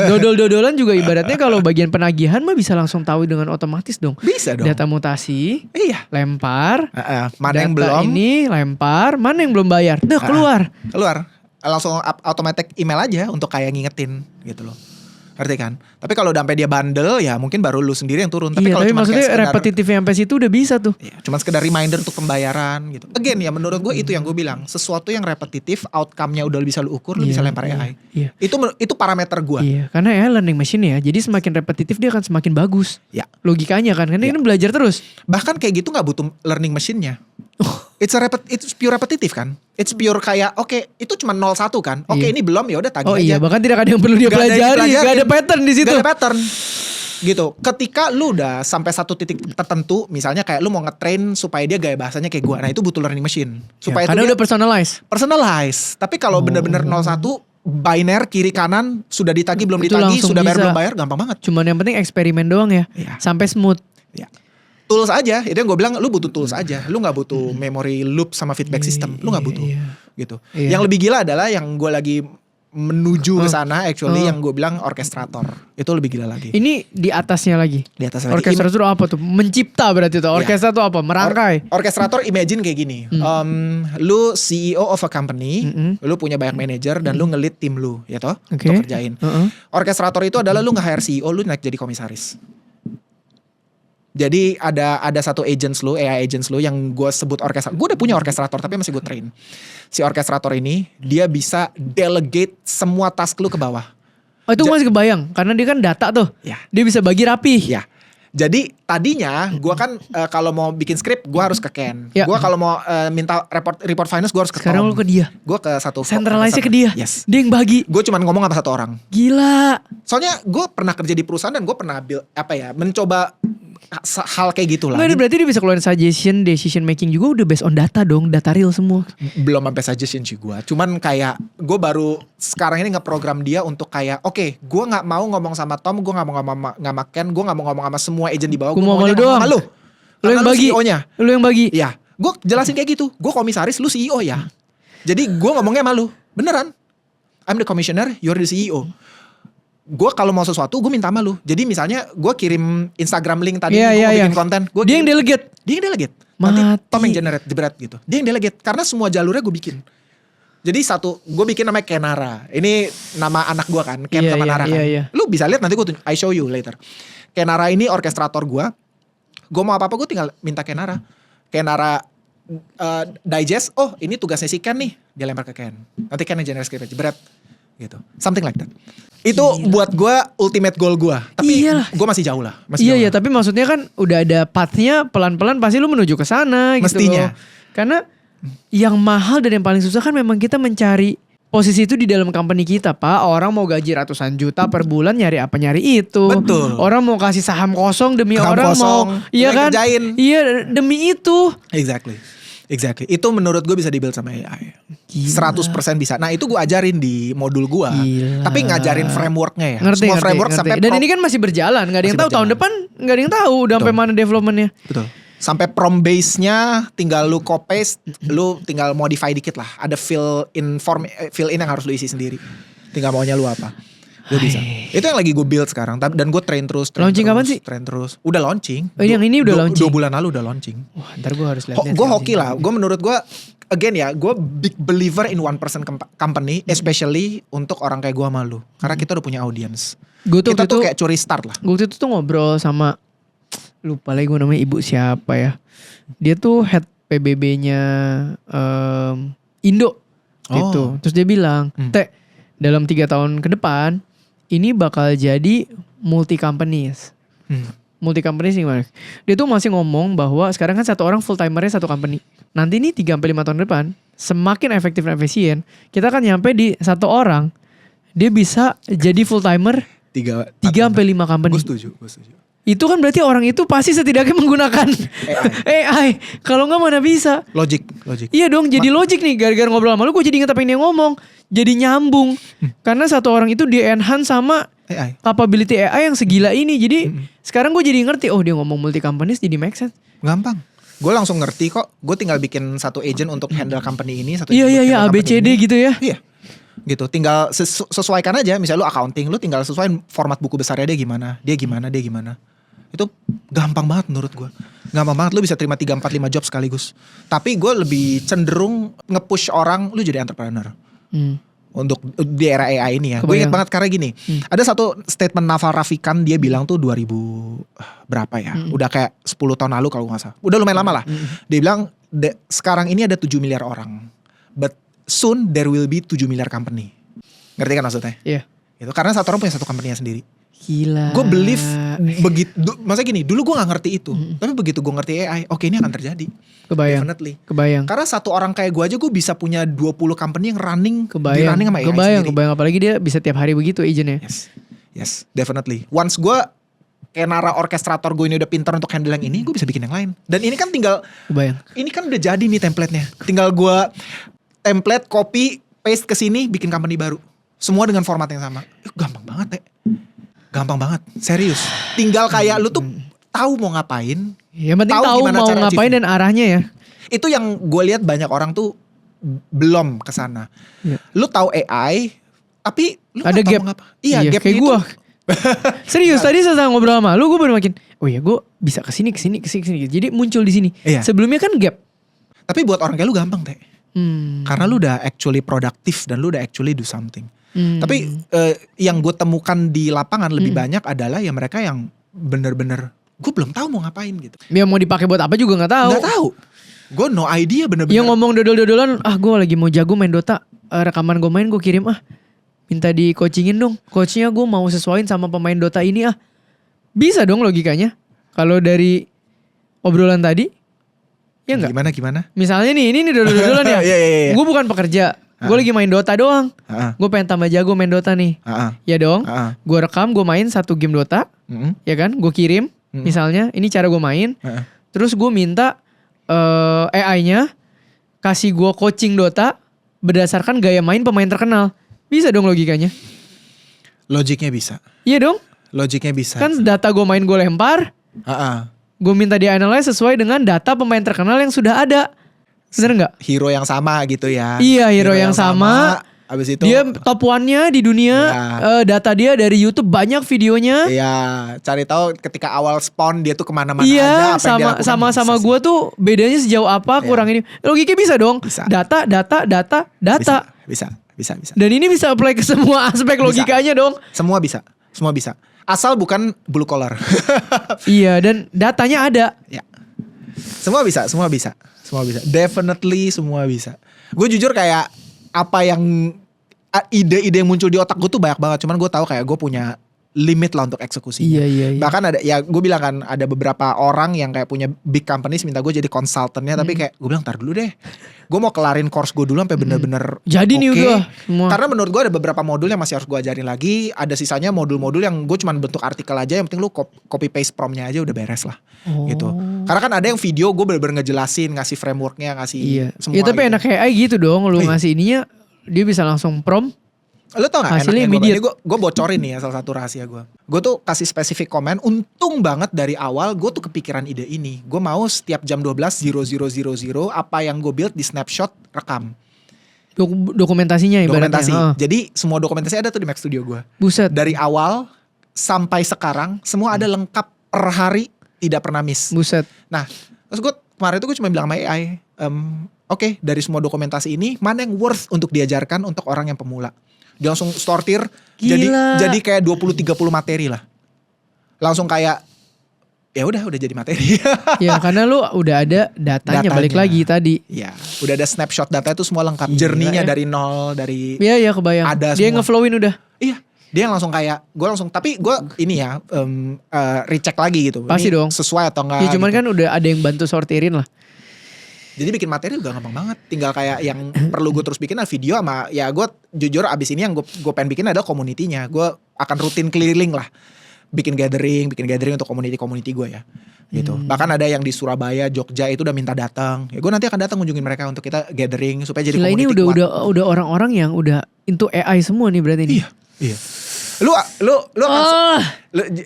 dodol-dodolan juga ibaratnya kalau bagian penagihan mah bisa langsung tahu dengan otomatis dong. Bisa dong. Data mutasi, Iya. lempar. Mana yang data belum? ini lempar, mana yang belum bayar. Dah keluar. Keluar. Langsung automatic email aja untuk kayak ngingetin gitu loh. Ngerti kan? Tapi kalau udah sampai dia bandel ya mungkin baru lu sendiri yang turun. Iya, kalau tapi cuma maksudnya kayak sekedar- repetitif sampai situ udah bisa tuh. Iya, cuman sekedar reminder untuk pembayaran gitu. Again ya menurut gue itu yang gue bilang. Sesuatu yang repetitif, outcome-nya udah bisa lu ukur, lu Iya, bisa lempar iya, AI. iya. Itu parameter gue. Iya, karena ya learning machine ya. Jadi semakin repetitif dia akan semakin bagus. Ya. Logikanya kan, karena Iya. ini belajar terus. Bahkan kayak gitu gak butuh learning machine-nya. It's pure repetitif kan. It's pure kayak oke, itu cuma 01 kan. Oke, Iya. ini belum ya udah tagih Oh aja. iya, bahkan tidak ada yang perlu dia Gak ada yang pelajari. dipelajarin. Gak ada pattern di situ. Gak ada pattern. Gitu. Ketika lu udah sampai satu titik tertentu, misalnya kayak lu mau ngetrain supaya dia gaya bahasanya kayak gua. Nah, itu butuh learning machine. Ya, Supaya karena itu udah personalize. personalize. Tapi kalau bener-bener 01 binary kiri kanan sudah ditagih belum Itu ditagih, langsung sudah bayar bisa. belum bayar, gampang banget. Cuman yang penting eksperimen doang ya. Iya. Sampai smooth. Ya. Tools aja, itu yang gue bilang lu butuh tools aja. Lu gak butuh memory loop sama feedback system. Lu gak butuh Iya. gitu. Iya. Yang lebih gila adalah yang gue lagi menuju ke sana actually yang gue bilang orkestrator. Itu lebih gila lagi. Ini di atasnya lagi. Di atas lagi. Orkestrator itu apa tuh? Mencipta berarti tuh. Orkestra tuh apa? Merangkai. Orkestrator imagine kayak gini. Lu CEO of a company, lu punya banyak manajer dan lu nge-lead tim lu, ya toh, untuk kerjain. Orkestrator itu adalah lu nge-hire CEO, lu naik jadi komisaris. Jadi ada satu agents lu, AI agents lu yang gue sebut orkestrator. Gue udah punya orkestrator tapi masih gue train. Si orkestrator ini dia bisa delegate semua task lu ke bawah. Oh itu masih kebayang karena dia kan data tuh. Ya. Dia bisa bagi rapi. Ya. Jadi tadinya gue kan kalau mau bikin skrip gue harus ke Ken. Ya. Gue kalau mau minta report finance gue harus ke Sekarang Tom. lu ke dia. Gue ke satu. Centralize ke dia. Yes. Dia yang bagi. Gue cuman ngomong sama satu orang. Gila. Soalnya gue pernah kerja di perusahaan dan gue pernah mencoba hal kayak gitu lah. Nggak, berarti dia bisa keluarin suggestion, decision making juga udah based on data dong, data real semua. Belum sampai suggestion sih gue. Cuman kayak gue baru sekarang ini ngeprogram dia untuk kayak oke, gue nggak mau ngomong sama Tom, gue nggak mau ngomong sama Ken, gue nggak mau ngomong sama semua agent di bawah. Gue mau ngomong ngomong sama lu. Lu yang bagi. CEO-nya. Lu yang bagi. Iya. Gue jelasin kayak gitu. Gue komisaris, lu CEO ya. Jadi gue ngomongnya sama lu. Beneran. I'm the commissioner, you're the CEO. Gue kalau mau sesuatu gue minta sama lu. Jadi misalnya gue kirim Instagram link tadi, gue mau bikin konten. Dia yang delegate. Dia yang delegate. Mati. Nanti Tom yang generate, jebret gitu. Dia yang delegate. Karena semua jalurnya gue bikin. Jadi gue bikin namanya Kenara. Ini nama anak gue kan, Ken sama Nara kan. Lu bisa lihat nanti I show you later. Kenara ini orkestrator gue. Gue mau apa-apa gue tinggal minta Kenara. Kenara digest, oh ini tugasnya si Ken nih. Dia lempar ke Ken. Nanti Ken yang generate script, jebret. Gitu. Something like that. Itu buat gue ultimate goal gue. Tapi gue masih jauh lah. Iya, tapi maksudnya kan udah ada pathnya pelan-pelan pasti lu menuju ke sana gitu. Mestinya. Karena yang mahal dan yang paling susah kan memang kita mencari posisi itu di dalam company kita, Pak. Orang mau gaji ratusan juta per bulan nyari apa nyari itu. Betul. Orang mau kasih saham kosong demi saham orang kosong, mau iya kan? Kerjain. Iya, demi itu. Exactly. Itu menurut gue bisa dibuild sama AI. Gila. 100% bisa. Nah itu gue ajarin di modul gue. Tapi ngajarin frameworknya ya. Ngerti. Sampai dan ini kan masih berjalan. Gak ada yang tahu tahun depan. Gak ada yang tahu udah sampai mana developmentnya. Betul. Sampai prompt base-nya tinggal lu copy paste, lu tinggal modify dikit lah. Ada fill in yang harus lu isi sendiri. Tinggal maunya lu apa. Lu bisa. Itu yang lagi gue build sekarang. Dan gue train terus. Launching kapan sih? Train terus. Udah launching. Oh, yang ini udah launching? 2 bulan lalu udah launching. Wah ntar gue harus lihat. Gue hoki lah. Gue menurut gue, again ya, gue big believer in one person company. Especially untuk orang kayak gue sama lu. Karena kita udah punya audience. Kita tuh kayak curi start lah. Gue itu tuh ngobrol sama, lupa lagi gue namanya ibu siapa ya. Dia tuh head PBB-nya Indo gitu. Terus dia bilang, Teh dalam 3 tahun ke depan ini bakal jadi multi companies. Multi companies gimana? Dia tuh masih ngomong bahwa sekarang kan satu orang full timernya satu company. Nanti nih 3-5 tahun depan semakin efektif dan efisien, kita akan nyampe di satu orang dia bisa jadi full timer 3-5 company. Gue setuju. Itu kan berarti orang itu pasti setidaknya menggunakan AI. Kalau nggak mana bisa. Logic. Iya dong, jadi logik nih. Gara-gara ngobrol sama lu, gue jadi inget apa yang dia ngomong. Jadi nyambung. Karena satu orang itu di-enhance sama AI. capability AI yang segila ini. Jadi sekarang gue jadi ngerti. Oh dia ngomong multi companies jadi make sense. Gampang. Gue langsung ngerti kok. Gue tinggal bikin satu agent untuk handle company ini. Iya ABCD gitu ya. Iya. Gitu, tinggal sesuaikan aja. Misalnya lu accounting, lu tinggal sesuaikan format buku besarnya dia gimana. Itu gampang banget menurut gue. Gampang banget, lu bisa terima 3, 4, 5 job sekaligus. Tapi gue lebih cenderung nge-push orang, lu jadi entrepreneur. Untuk di era AI ini ya. Gue ingat banget karena gini. Ada satu statement Naval Ravikant, dia bilang tuh 2000 berapa ya. Udah kayak 10 tahun lalu kalau gak salah. Udah lumayan lama lah. Dia bilang, sekarang ini ada 7 miliar orang. But soon there will be 7 miliar company. Ngerti kan maksudnya? Iya. Itu karena satu orang punya satu company-nya sendiri. Gila. Gue believe begitu. Maksudnya gini, dulu gue gak ngerti itu. Tapi begitu gue ngerti AI, oke ini akan terjadi. Kebayang. Karena satu orang kayak gue aja gue bisa punya 20 company yang running. Running sama AI sendiri. Kebayang. Apalagi dia bisa tiap hari begitu agentnya. Yes, definitely. Once gue Kenara orkestrator gue ini udah pintar untuk handle yang ini, gue bisa bikin yang lain. Dan ini kan tinggal, ini kan udah jadi nih template-nya. Tinggal gue template, copy, paste ke sini, bikin company baru. Semua dengan format yang sama. Gampang banget ya. Gampang banget, serius. Tinggal kayak lu tuh tahu mau ngapain. Yang penting tahu mau ngapain dan arahnya ya. Itu yang gue lihat banyak orang tuh belum kesana. Lu tahu AI, Tapi lu Ada gak tahu gap. mau ngapa. Iya, gap kayak itu. gue. Serius tadi saya ngobrol sama lu, gue baru makin, oh ya gue bisa kesini. Jadi muncul di sini. Iya. Sebelumnya kan gap. Tapi buat orang kayak lu gampang teh. Karena lu udah actually produktif dan lu udah actually do something. Tapi yang gue temukan di lapangan lebih banyak adalah ya mereka yang bener-bener gue belum tahu mau ngapain gitu. Ya mau dipakai buat apa juga nggak tahu. Nggak tahu. Gue no idea bener-bener. Yang ngomong dodol-dodolan, gue lagi mau jago main Dota, rekaman gue main gue kirim minta di coachingin dong. Coachnya gue mau sesuaiin sama pemain Dota ini Bisa dong logikanya. Kalau dari obrolan tadi, ya enggak? Gimana? Misalnya nih, ini dodol-dodolan ya. Iya. Gue bukan pekerja. Gue lagi main Dota doang. Gue pengen tambah jago main Dota nih. Ya dong. Gue rekam, gue main 1 game Dota. Ya kan? Gue kirim. Misalnya, ini cara gue main. Terus gue minta AI-nya kasih gue coaching Dota berdasarkan gaya main pemain terkenal. Bisa dong logikanya. Logiknya bisa. Iya dong. Logiknya bisa. Kan data gue main gue lempar. Gue minta dia analyze sesuai dengan data pemain terkenal yang sudah ada. Bener gak? Hero yang sama gitu ya. Iya, hero yang sama. Abis itu Dia top 1-nya di dunia. Data dia dari YouTube banyak videonya. Iya, cari tahu ketika awal spawn dia tuh kemana-mana iya, aja. Apa yang dia lakukan, sama bisa gue tuh bedanya sejauh apa kurang ini. Logiknya bisa dong. Bisa. Data. Bisa. Dan ini bisa apply ke semua aspek logikanya dong. Semua bisa. Asal bukan blue collar. Iya, dan datanya ada. Ya. Semua bisa. Definitely semua bisa. Gue jujur kayak apa yang ide-ide yang muncul di otak gue tuh banyak banget. Cuman gue tahu kayak gue punya limit lah untuk eksekusinya. Iya. Bahkan ada, ya gue bilang kan ada beberapa orang yang kayak punya big companies minta gue jadi konsultannya. Tapi kayak gue bilang ntar dulu deh. Gue mau kelarin course gue dulu sampai bener-bener jadi nih gue semua. Karena menurut gue ada beberapa modul yang masih harus gue ajarin lagi. Ada sisanya modul-modul yang gue cuman bentuk artikel aja. Yang penting lu copy paste promnya aja udah beres lah. Gitu. Karena kan ada yang video gue bener-bener ngejelasin, ngasih frameworknya, ngasih semua. Iya, tapi gitu. enak kayak gitu dong. Lu ngasih ininya, dia bisa langsung prom. Lo tau gak hasilnya enaknya immediate. gue bocorin nih ya salah satu rahasia gue. Gue tuh kasih spesifik komen. Untung banget dari awal gue tuh kepikiran ide ini. Gue mau setiap jam 12 00:00 apa yang gue build di snapshot rekam. Dokumentasinya ibaratnya. Dokumentasi. Jadi semua dokumentasi ada tuh di Mac Studio gue. Buset. Dari awal sampai sekarang semua ada lengkap per hari, tidak pernah miss. Buset. Nah, terus gue kemarin tuh gue cuma bilang sama AI, oke, dari semua dokumentasi ini mana yang worth untuk diajarkan untuk orang yang pemula. Dia langsung sortir jadi kayak 20-30 materi lah. Langsung kayak ya udah jadi materi. Ya karena lu udah ada datanya. Balik lagi tadi. Ya, udah ada snapshot data itu semua lengkap. Journey-nya dari nol, dari Iya kebayang. ada Dia semua. ngeflowin udah. Iya, dia langsung kayak tapi gue ini ya recheck lagi gitu. Pasti ini dong. sesuai atau enggak. Ya cuman gitu. kan udah ada yang bantu sortirin lah. Jadi bikin materi juga gampang banget. Tinggal kayak yang perlu gue terus bikin adalah video sama ya gue jujur abis ini yang gue pengen bikin adalah community-nya. Gue akan rutin keliling lah. Bikin gathering untuk community gue ya. Gitu. Bahkan ada yang di Surabaya, Jogja itu udah minta datang. Ya gue nanti akan datang kunjungin mereka untuk kita gathering supaya jadi Gila, community ini kuat. udah orang-orang yang udah into AI semua nih berarti ini. Iya. Lu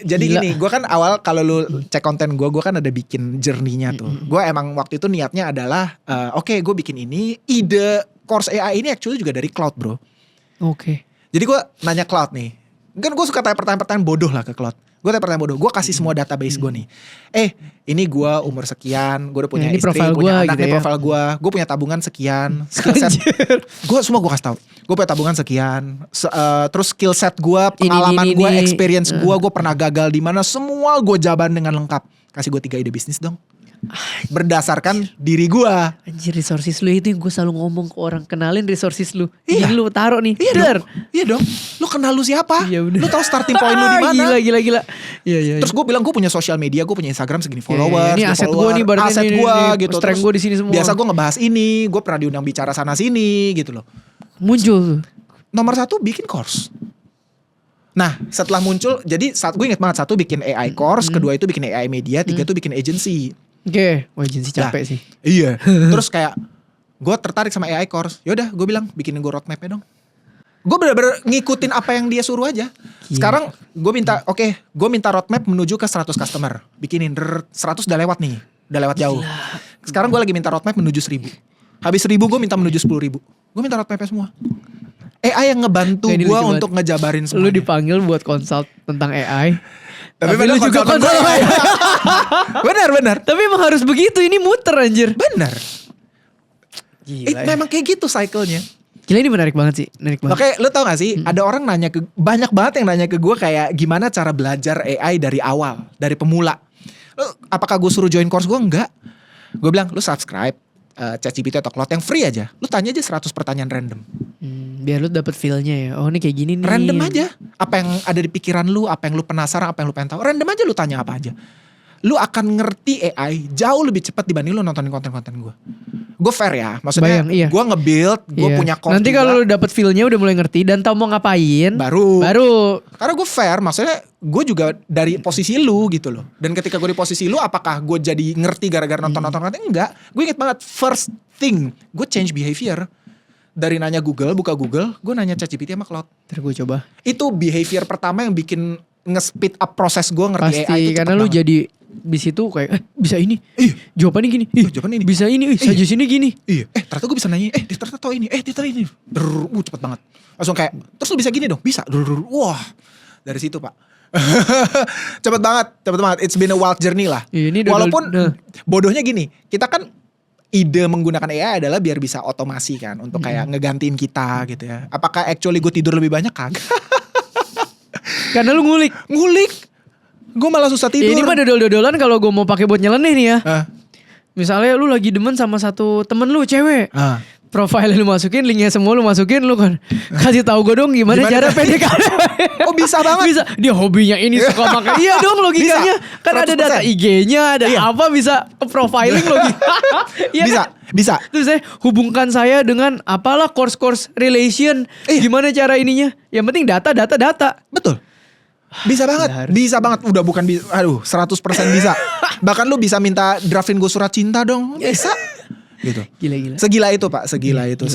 jadi Gila. gini, gue kan awal kalau lu cek konten gue kan ada bikin journey-nya tuh. Gue emang waktu itu niatnya adalah oke, gue bikin ini, ide course AI ini actually juga dari Cloud, bro. Oke. Jadi gue nanya Cloud nih, kan gue suka tanya pertanyaan-pertanyaan bodoh lah ke Cloud. Gue tanya pertanyaan bodoh, gue kasih semua database gue nih. Ini gue umur sekian, gue udah punya ini istri, profil punya gua anak, gitu nih ya. profil gue punya tabungan sekian, skill set. Gue semua gue kasih tahu. Gue punya tabungan sekian, terus skill set gue, pengalaman gue, experience gue pernah gagal di mana, semua gue jabarin dengan lengkap. Kasih gue 3 ide bisnis dong. Berdasarkan diri gue. Anjir, resources lu itu yang gue selalu ngomong ke orang. Kenalin resources lu. Ini lu taruh nih. Iya dong. Lu kenal lu siapa? Iya, lu tahu starting point lu di mana? Gila. Iya. Terus gue bilang gue punya sosial media, gue punya Instagram segini followers. Ini aset gue nih, berarti aset gue gitu. Strength gue di sini semua. Biasa gue ngebahas ini, gue pernah diundang bicara sana sini gitu loh. Muncul. Nomor 1 bikin course. Nah setelah muncul, jadi gue inget banget, 1 bikin AI course, kedua itu bikin AI media, 3 itu bikin agency. Oke, agency capek sih. Iya. Terus kayak gue tertarik sama AI course. Yaudah gue bilang bikinin gue roadmapnya dong. Gue bener-bener ngikutin apa yang dia suruh aja. Sekarang gue minta gue minta roadmap menuju ke 100 customer. Bikinin 100 udah lewat nih. Udah lewat jauh. Sekarang gue lagi minta roadmap menuju 1000. Habis 1000 gue minta menuju 10.000. Gue minta roadmapnya semua. AI yang ngebantu Ini gue lucu untuk ngejabarin Lu semuanya. dipanggil buat consult tentang AI. Tapi lu juga konsultan consult gue. Benar. Tapi emang harus begitu, ini muter anjir. Benar. Gila. Memang kayak gitu cycle-nya. Gila, ini menarik banget sih, menarik banget. Oke, lu tau gak sih? Ada orang nanya banyak banget yang nanya ke gue kayak gimana cara belajar AI dari awal, dari pemula. Lu, apakah gue suruh join course gue? Enggak. Gue bilang, lu subscribe ChatGPT atau Claude yang free aja. Lu tanya aja 100 pertanyaan random. Biar lu dapet feel-nya ya. Oh, ini kayak gini nih. Random aja. Apa yang ada di pikiran lu, apa yang lu penasaran, apa yang lu pengen tahu. Random aja lu tanya apa aja. Lu akan ngerti AI jauh lebih cepat dibanding lu nontonin konten-konten gue. Gue fair ya. Maksudnya Bayang, iya. gue nge-build, gue Iya. punya course Nanti juga. kalau lu dapet feel-nya udah mulai ngerti dan tau mau ngapain. Baru. Baru. Karena gue fair, maksudnya gue juga dari posisi lu gitu loh. Dan ketika gue di posisi lu, apakah gue jadi ngerti gara-gara nonton-nonton konten? Enggak. Gue inget banget, first thing, gue change behavior. Dari nanya Google, buka Google, gue nanya ChatGPT sama Claude. Ntar gue coba. Itu behavior pertama yang bikin nge-speed up proses gue ngerti Pasti, AI itu cepet karena lu banget. jadi di situ kayak bisa ini. Jawabannya gini. jawabannya ini. Bisa ini. Suggestion-nya gini. Iya, ternyata gue bisa nanya, dia ternyata tau ini, dia ternyata ini. Cepet banget. Langsung kayak, terus lu bisa gini dong? Bisa. Wah, dari situ pak. cepet banget. It's been a wild journey lah. Ini Walaupun bodohnya gini, kita kan ide menggunakan AI adalah biar bisa otomasi kan. Untuk kayak ngegantiin kita gitu ya. Apakah actually gue tidur lebih banyak? Kagak. Karena lu ngulik. Gue malah susah tidur. Ini mah dodol-dodolan kalau gue mau pakai buat nyeleneh nih ya. Ah. Misalnya lu lagi demen sama satu temen lu cewek. Ah. Profile lu masukin, linknya semua lu masukin, lu kan kasih tahu gue dong gimana cara PDKT. Oh bisa banget. Bisa. Dia hobinya ini suka makan. Iya dong logikanya. Bisa. Kan ada 100%. data IG-nya, ada Iya. apa bisa ke profiling logika. Iya Bisa, kan? bisa. Terus saya hubungkan saya dengan apalah course relation. Iya. Gimana cara ininya? Yang penting data. Betul. Bisa banget. Bisa banget. Udah bukan bisa. Aduh 100% bisa. Bahkan lu bisa minta draftin gue surat cinta dong. Bisa. Gitu. Gila. Segila itu pak. Segila itu.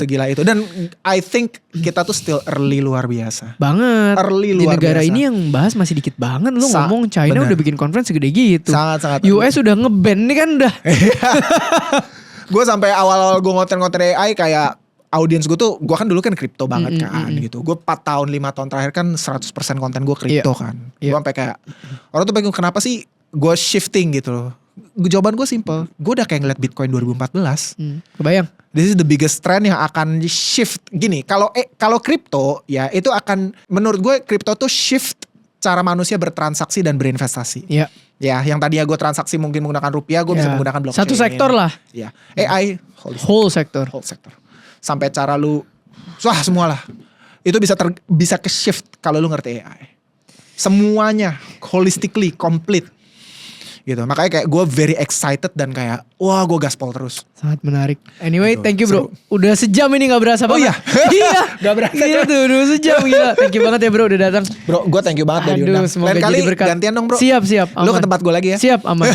Dan I think kita tuh still early luar biasa. Banget. Early Di luar negara biasa. ini yang bahas masih dikit banget. Lu ngomong China bener. udah bikin conference segede gitu. Sangat. US udah nge-ban nih kan udah. Gue sampai awal-awal gue ngoten-ngoten AI kayak audiens gue tuh, gue kan dulu kan kripto banget kan gitu. Gue 4 tahun 5 tahun terakhir kan 100% konten gue kripto kan. Gue sampai kayak orang tuh bingung kenapa sih gue shifting gitu loh. Jawaban gue simple. Gue udah kayak ngeliat Bitcoin 2014. Kebayang. This is the biggest trend yang akan shift. Gini, kalau kripto ya itu akan, menurut gue kripto tuh shift cara manusia bertransaksi dan berinvestasi. Iya. Ya, yang tadinya gue transaksi mungkin menggunakan rupiah, gue bisa menggunakan blockchain. Satu sektor lah. Ya, AI Whole sector. sampai cara lu, semua lah. Itu bisa ke shift kalau lu ngerti AI. Semuanya holistically complete. Gitu. Makanya kayak gue very excited dan kayak wah gue gaspol terus. Sangat menarik. Anyway, Gitu, thank you bro. seru. Udah sejam ini gak berasa banget. Oh iya? Iya. Gak berasa. Iya tuh udah sejam gila. Thank you banget ya bro udah datang. Bro, gue thank you banget udah diundang. Semoga Lain kali jadi berkat. gantian dong bro. Siap. Lu Aman. ke tempat gue lagi ya. Siap aman.